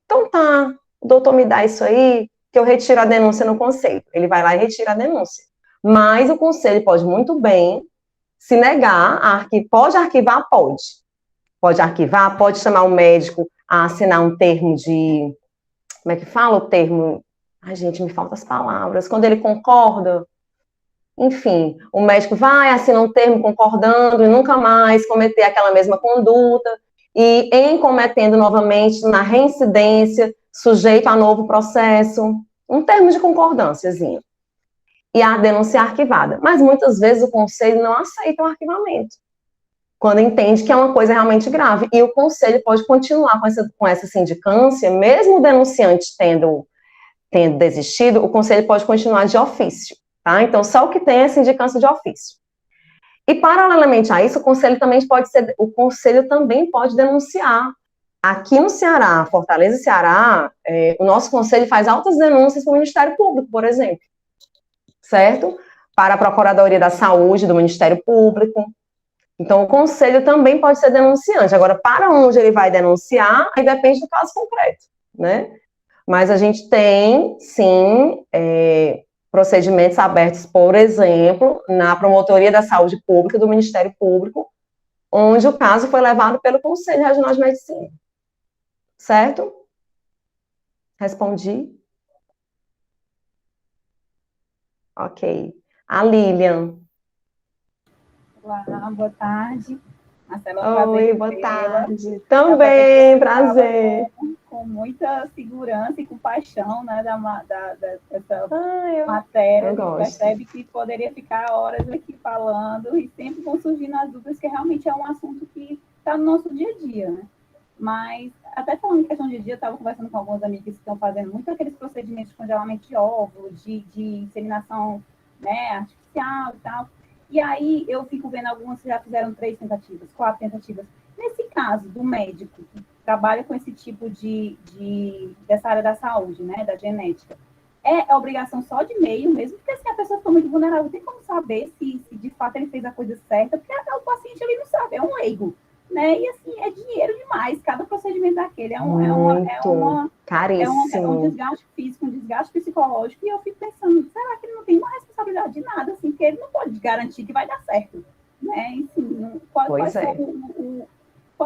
então tá, o doutor me dá isso aí, que eu retiro a denúncia no conselho. Ele vai lá e retira a denúncia. Mas o conselho pode muito bem se negar, pode arquivar, pode. Pode arquivar, pode chamar o médico a assinar um termo de... Como é que fala o termo? Ai, gente, me faltam as palavras. Quando ele concorda, enfim, o médico vai, assina um termo concordando e nunca mais cometer aquela mesma conduta, e em cometendo novamente na reincidência, sujeito a novo processo, um termo de concordânciazinho. E a denúncia é arquivada. Mas muitas vezes o conselho não aceita o arquivamento, quando entende que é uma coisa realmente grave. E o conselho pode continuar com essa sindicância, mesmo o denunciante tendo desistido, o conselho pode continuar de ofício, tá? Então, só o que tem é sindicância de ofício. E, paralelamente a isso, o conselho também pode denunciar. Aqui no Ceará, Fortaleza e Ceará, o nosso conselho faz altas denúncias para o Ministério Público, por exemplo, certo? Para a Procuradoria da Saúde do Ministério Público. Então, o conselho também pode ser denunciante. Agora, para onde ele vai denunciar, aí depende do caso concreto, né? Mas a gente tem, sim, procedimentos abertos, por exemplo, na Promotoria da Saúde Pública do Ministério Público, onde o caso foi levado pelo Conselho Regional de Medicina. Certo? Respondi? Ok. A Lilian. Olá, boa tarde. Marcela, é um Oi, prazer boa tê-la. tarde. Também, prazer. Com muita segurança e com paixão, né, dessa Eu matéria. A gente gosto. percebe que poderia ficar horas aqui falando e sempre vão surgindo as dúvidas, que realmente é um assunto que está no nosso dia a dia, né? Mas, até falando em questão de dia, eu estava conversando com algumas amigas que estão fazendo muito aqueles procedimentos de congelamento de óvulos, de inseminação, né, artificial e tal. E aí eu fico vendo algumas que já fizeram 3 tentativas, 4 tentativas. Nesse caso do médico que trabalha com esse tipo dessa área da saúde, né, da genética, é obrigação só de meio mesmo, porque assim, a pessoa ficou muito vulnerável, tem como saber se de fato ele fez a coisa certa, porque o paciente ele não sabe, é um leigo, né? E assim, é dinheiro demais, cada procedimento daquele é um caríssimo. desgaste físico, um desgaste psicológico, e eu fico pensando, será que ele não tem uma responsabilidade de nada, assim, porque ele não pode garantir que vai dar certo, né? Enfim, qual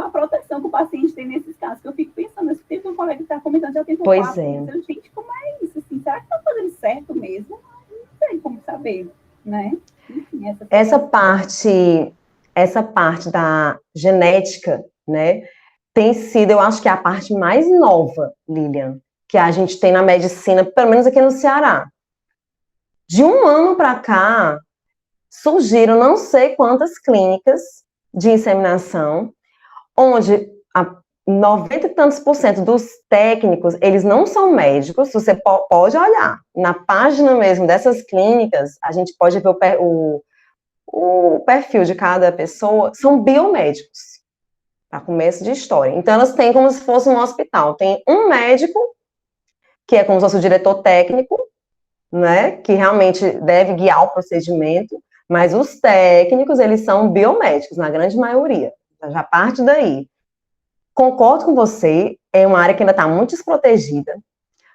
a proteção que o paciente tem nesses casos? Que eu fico pensando, se tem um colega que está comentando, já tem um Pois papo, pensando, gente, como é isso? Assim, será que está fazendo certo mesmo? Não sei como saber, né? Enfim, essa parte da genética, né, tem sido, eu acho que é a parte mais nova, Lilian, que a gente tem na medicina, pelo menos aqui no Ceará. De um ano para cá, surgiram não sei quantas clínicas de inseminação, onde 90 e tantos % dos técnicos, eles não são médicos, você pode olhar, na página mesmo dessas clínicas, a gente pode ver o perfil de cada pessoa, são biomédicos, para começo de história. Então, elas têm como se fosse um hospital, tem um médico, que é como se fosse o diretor técnico, né, que realmente deve guiar o procedimento, mas os técnicos, eles são biomédicos, na grande maioria, já parte daí. Concordo com você, é uma área que ainda está muito desprotegida,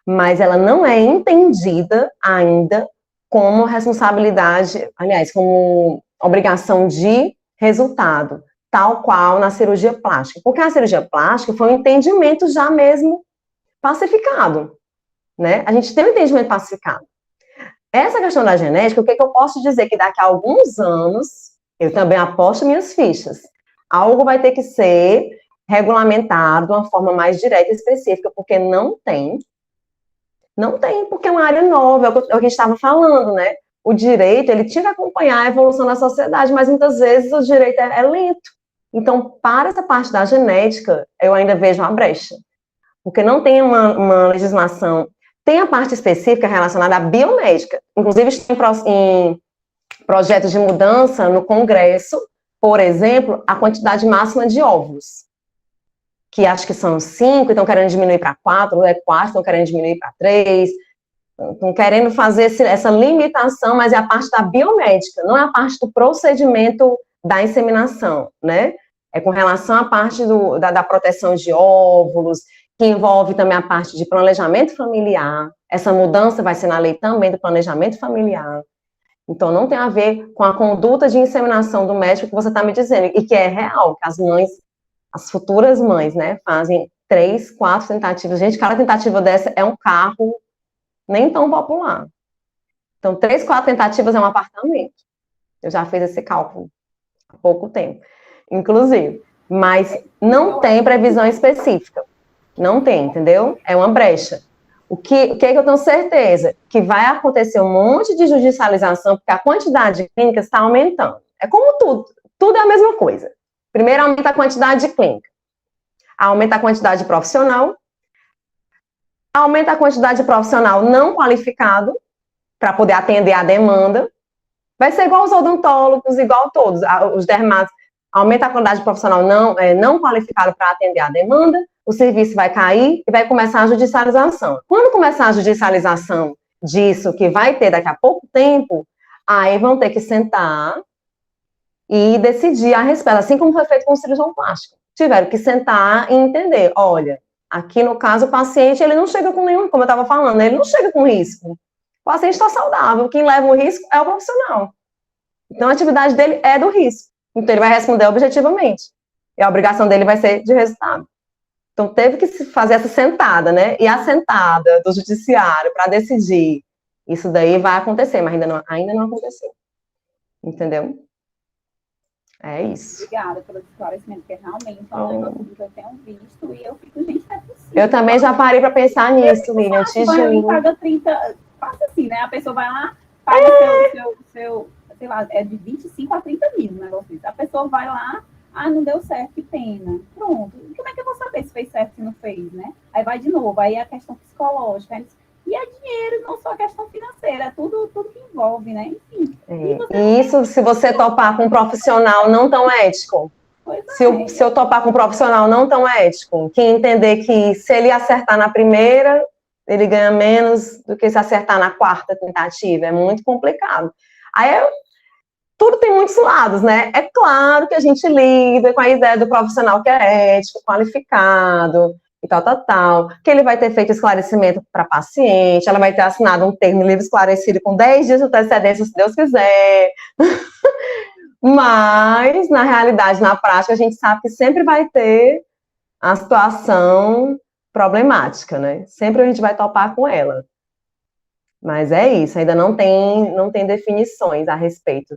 mas ela não é entendida ainda como responsabilidade, aliás, como obrigação de resultado, tal qual na cirurgia plástica. Porque a cirurgia plástica foi um entendimento já mesmo pacificado, né? A gente tem um entendimento pacificado. Essa questão da genética, o que eu posso dizer? Que daqui a alguns anos, eu também aposto minhas fichas, algo vai ter que ser regulamentado de uma forma mais direta e específica, porque não tem, porque é uma área nova, é o que a gente estava falando, né? O direito, ele tinha que acompanhar a evolução da sociedade, mas muitas vezes o direito é lento. Então, para essa parte da genética, eu ainda vejo uma brecha, porque não tem uma legislação, tem a parte específica relacionada à biomédica, inclusive em projetos de mudança no Congresso, por exemplo, a quantidade máxima de óvulos, que acho que são 5, estão querendo diminuir para 4, 4, estão querendo diminuir para 3, estão querendo fazer essa limitação, mas é a parte da biomédica, não é a parte do procedimento da inseminação, né? É com relação à parte da proteção de óvulos, que envolve também a parte de planejamento familiar, essa mudança vai ser na lei também do planejamento familiar, então não tem a ver com a conduta de inseminação do médico que você está me dizendo, e que é real, que as mães, as futuras mães, né, fazem 3, 4 tentativas. Gente, cada tentativa dessa é um carro nem tão popular. Então, 3, 4 tentativas é um apartamento. Eu já fiz esse cálculo há pouco tempo, inclusive. Mas não tem previsão específica. Não tem, entendeu? É uma brecha. O que é que eu tenho certeza? Que vai acontecer um monte de judicialização, porque a quantidade de clínicas está aumentando. É como tudo é a mesma coisa. Primeiro aumenta a quantidade de clínica, aumenta a quantidade de profissional, aumenta a quantidade de profissional não qualificado para poder atender a demanda. Vai ser igual os odontólogos, igual todos, os dermatos. Aumenta a quantidade de profissional não qualificado para atender a demanda, o serviço vai cair e vai começar a judicialização. Quando começar a judicialização disso, que vai ter daqui a pouco tempo, aí vão ter que sentar e decidir a respeito, assim como foi feito com o cirurgião plástico. Tiveram que sentar e entender, olha, aqui no caso o paciente, ele não chega com nenhum, como eu estava falando, ele não chega com risco. O paciente está saudável, quem leva o risco é o profissional. Então a atividade dele é do risco. Então ele vai responder objetivamente. E a obrigação dele vai ser de resultado. Então teve que se fazer essa sentada, né? E a sentada do judiciário para decidir. Isso daí vai acontecer, mas ainda não aconteceu. Entendeu? É isso. Obrigada pelo esclarecimento, porque realmente é um negócio que eu tenho visto e eu fico, gente, não é possível. Eu também já parei para pensar nisso, Lilian, eu te Vai ali, juro. paga 30, passa assim, né? A pessoa vai lá, paga seu, sei lá, é de 25 a 30 mil o negócio disso. A pessoa vai lá, não deu certo, que pena. Pronto. E como é que eu vou saber se fez certo, se não fez, né? Aí vai de novo, aí é a questão psicológica. E é dinheiro, não só a questão financeira, é tudo que envolve, né? Enfim. E isso, se você topar com um profissional não tão ético, se eu topar com um profissional não tão ético, que entender que se ele acertar na primeira, ele ganha menos do que se acertar na quarta tentativa, é muito complicado. Aí tudo tem muitos lados, né? É claro que a gente lida com a ideia do profissional que é ético, qualificado, e tal, que ele vai ter feito esclarecimento para a paciente, ela vai ter assinado um termo livre esclarecido com 10 dias de antecedência, se Deus quiser. Mas, na realidade, na prática, a gente sabe que sempre vai ter a situação problemática, né? Sempre a gente vai topar com ela. Mas é isso, ainda não tem definições a respeito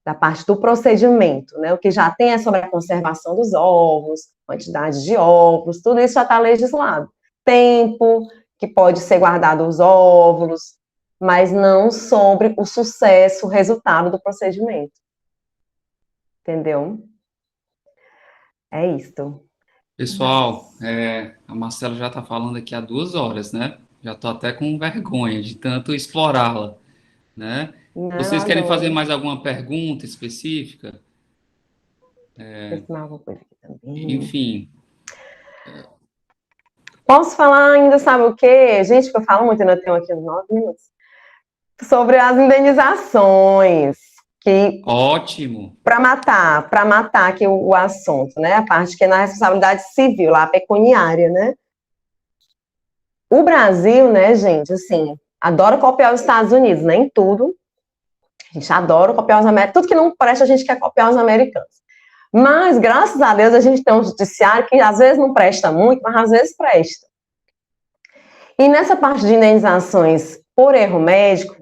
da parte do procedimento, né? O que já tem é sobre a conservação dos ovos, quantidade de ovos, tudo isso já está legislado. Tempo que pode ser guardado os óvulos, mas não sobre o sucesso, o resultado do procedimento. Entendeu? É isto. Pessoal, a Marcela já está falando aqui há 2 horas, né? Já estou até com vergonha de tanto explorá-la, né? Não, Vocês querem fazer adoro. mais alguma pergunta específica? Alguma coisa aqui também. Enfim. Posso falar ainda, sabe o quê? Gente, que eu falo muito, ainda tenho aqui uns 9 minutos. Sobre as indenizações. Que Ótimo. para matar aqui o assunto, né? A parte que é na responsabilidade civil, lá, a pecuniária, né? O Brasil, né, gente, assim, adora copiar os Estados Unidos, nem tudo. A gente adora copiar os americanos. Tudo que não presta, a gente quer copiar os americanos. Mas, graças a Deus, a gente tem um judiciário que às vezes não presta muito, mas às vezes presta. E nessa parte de indenizações por erro médico,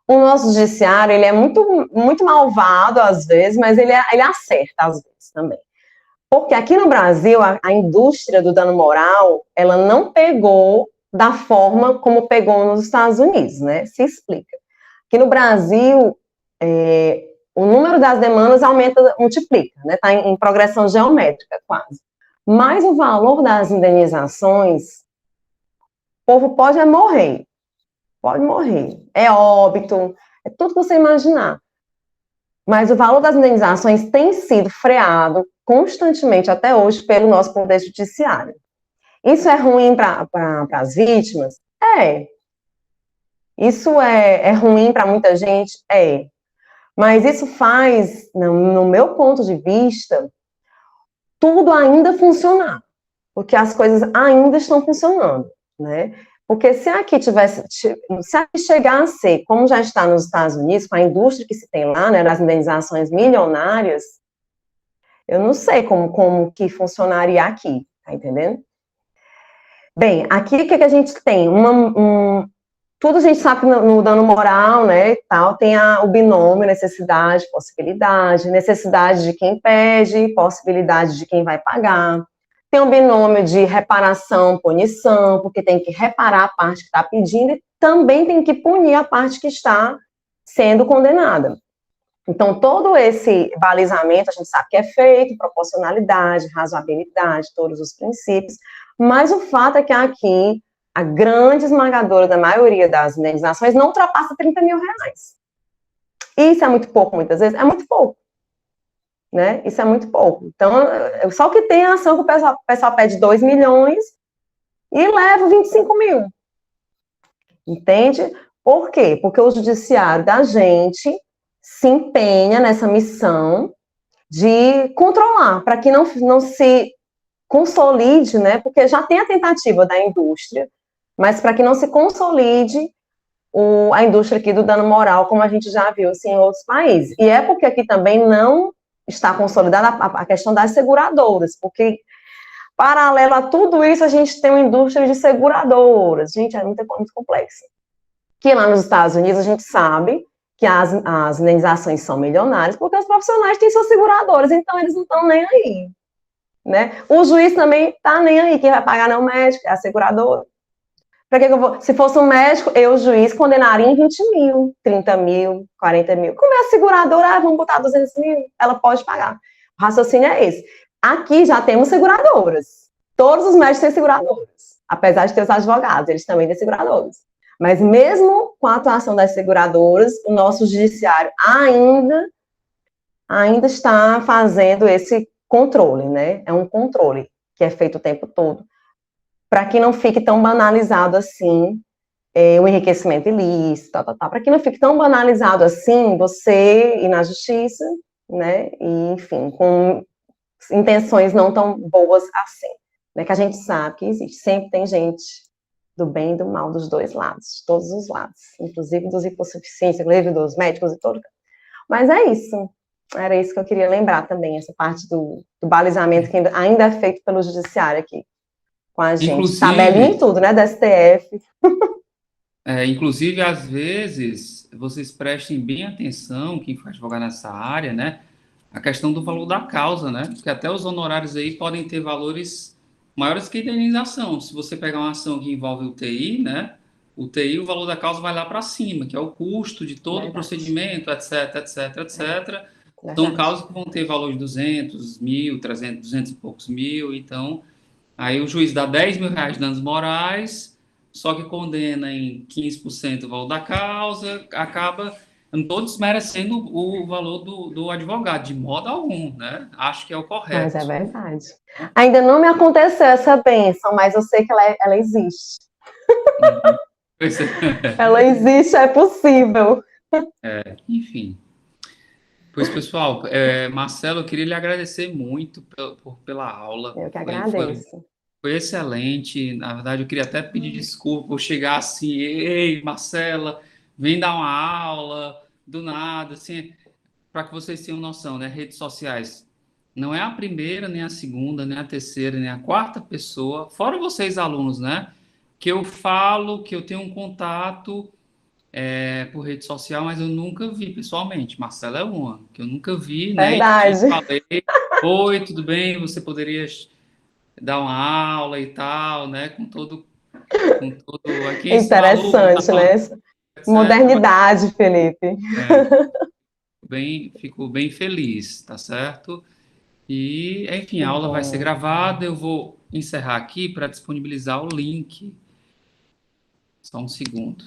o nosso judiciário, ele é muito, muito malvado às vezes, mas ele acerta às vezes também. Porque aqui no Brasil, a indústria do dano moral, ela não pegou da forma como pegou nos Estados Unidos, né? Se explica. Aqui no Brasil, o número das demandas multiplica, né? Está em progressão geométrica, quase. Mas o valor das indenizações, o povo pode morrer. Pode morrer. É óbito, é tudo que você imaginar. Mas o valor das indenizações tem sido freado constantemente até hoje pelo nosso poder judiciário. Isso é ruim para as vítimas? É. Isso é ruim para muita gente? É. Mas isso faz, no meu ponto de vista, tudo ainda funcionar. Porque as coisas ainda estão funcionando, né? Porque se aqui chegar a ser, como já está nos Estados Unidos, com a indústria que se tem lá, né, das indenizações milionárias, eu não sei como que funcionaria aqui, tá entendendo? Bem, aqui o que a gente tem? Tudo a gente sabe que no dano moral, né, e tal, tem o binômio necessidade, possibilidade, necessidade de quem pede, possibilidade de quem vai pagar. Tem um binômio de reparação, punição, porque tem que reparar a parte que está pedindo e também tem que punir a parte que está sendo condenada. Então, todo esse balizamento a gente sabe que é feito, proporcionalidade, razoabilidade, todos os princípios, mas o fato é que aqui, a grande esmagadora da maioria das indenizações não ultrapassa 30 mil reais. Isso é muito pouco, muitas vezes? É muito pouco. Né? Isso é muito pouco. Então, só que tem a ação que o pessoal pede 2 milhões e leva 25 mil. Entende? Por quê? Porque o judiciário da gente se empenha nessa missão de controlar, para que não se consolide, né? Porque já tem a tentativa da indústria, mas para que não se consolide a indústria aqui do dano moral, como a gente já viu assim, em outros países. E é porque aqui também não está consolidada a questão das seguradoras, porque, paralelo a tudo isso, a gente tem uma indústria de seguradoras. Gente, é muito complexo. Que lá nos Estados Unidos, a gente sabe que as indenizações são milionárias, porque os profissionais têm suas seguradoras, então eles não estão nem aí, né? O juiz também está nem aí, quem vai pagar não é o médico, é a seguradora. Para que eu vou? Se fosse um médico, eu, o juiz, condenaria em 20 mil, 30 mil, 40 mil. Como é a seguradora, vamos botar 200 mil, ela pode pagar. O raciocínio é esse. Aqui já temos seguradoras. Todos os médicos têm seguradoras. Apesar de ter os advogados, eles também têm seguradoras. Mas mesmo com a atuação das seguradoras, o nosso judiciário ainda está fazendo esse controle, né? É um controle que é feito o tempo todo, para que não fique tão banalizado assim o enriquecimento ilícito, para que não fique tão banalizado assim você ir na justiça, né? E, enfim, com intenções não tão boas assim, né? Que a gente sabe que existe, sempre tem gente do bem e do mal dos dois lados, de todos os lados, inclusive dos hipossuficientes, inclusive dos médicos e tudo. Mas é isso. Era isso que eu queria lembrar também, essa parte do balizamento que ainda é feito pelo judiciário aqui com a gente. Inclusive, tabelinha e tudo, né, da STF. Inclusive, às vezes, vocês prestem bem atenção, quem for advogar nessa área, né? A questão do valor da causa, né? Porque até os honorários aí podem ter valores maiores que a indenização. Se você pegar uma ação que envolve o TI, né? O TI, o valor da causa vai lá para cima, que é o custo de todo o procedimento, etc, etc, etc. São causas que vão ter valor de 200 mil, 300, 200 e poucos mil. Então, aí o juiz dá 10 mil reais de danos morais, só que condena em 15% o valor da causa, acaba... Eu não estou desmerecendo o valor do advogado, de modo algum, né? Acho que é o correto. Mas é verdade. Ainda não me aconteceu essa bênção, mas eu sei que ela existe. Ela existe, é possível. Enfim. Pois, pessoal, Marcelo, eu queria lhe agradecer muito pela aula. Eu que agradeço. Foi excelente. Na verdade, eu queria até pedir desculpa por chegar assim, ei, Marcela, vem dar uma aula, do nada, assim, para que vocês tenham noção, né? Redes sociais. Não é a primeira, nem a segunda, nem a terceira, nem a quarta pessoa, fora vocês, alunos, né? Que eu falo, que eu tenho um contato por rede social, mas eu nunca vi pessoalmente. Marcela é uma, que eu nunca vi, né? Verdade. E falei, oi, tudo bem? Você poderia dar uma aula e tal, né? Com todo aqui Interessante, aluno, né? Modernidade, Felipe. Fico bem feliz, tá certo? E, enfim, a Que aula vai ser bom. gravada. Eu vou encerrar aqui para disponibilizar o link. Só um segundo.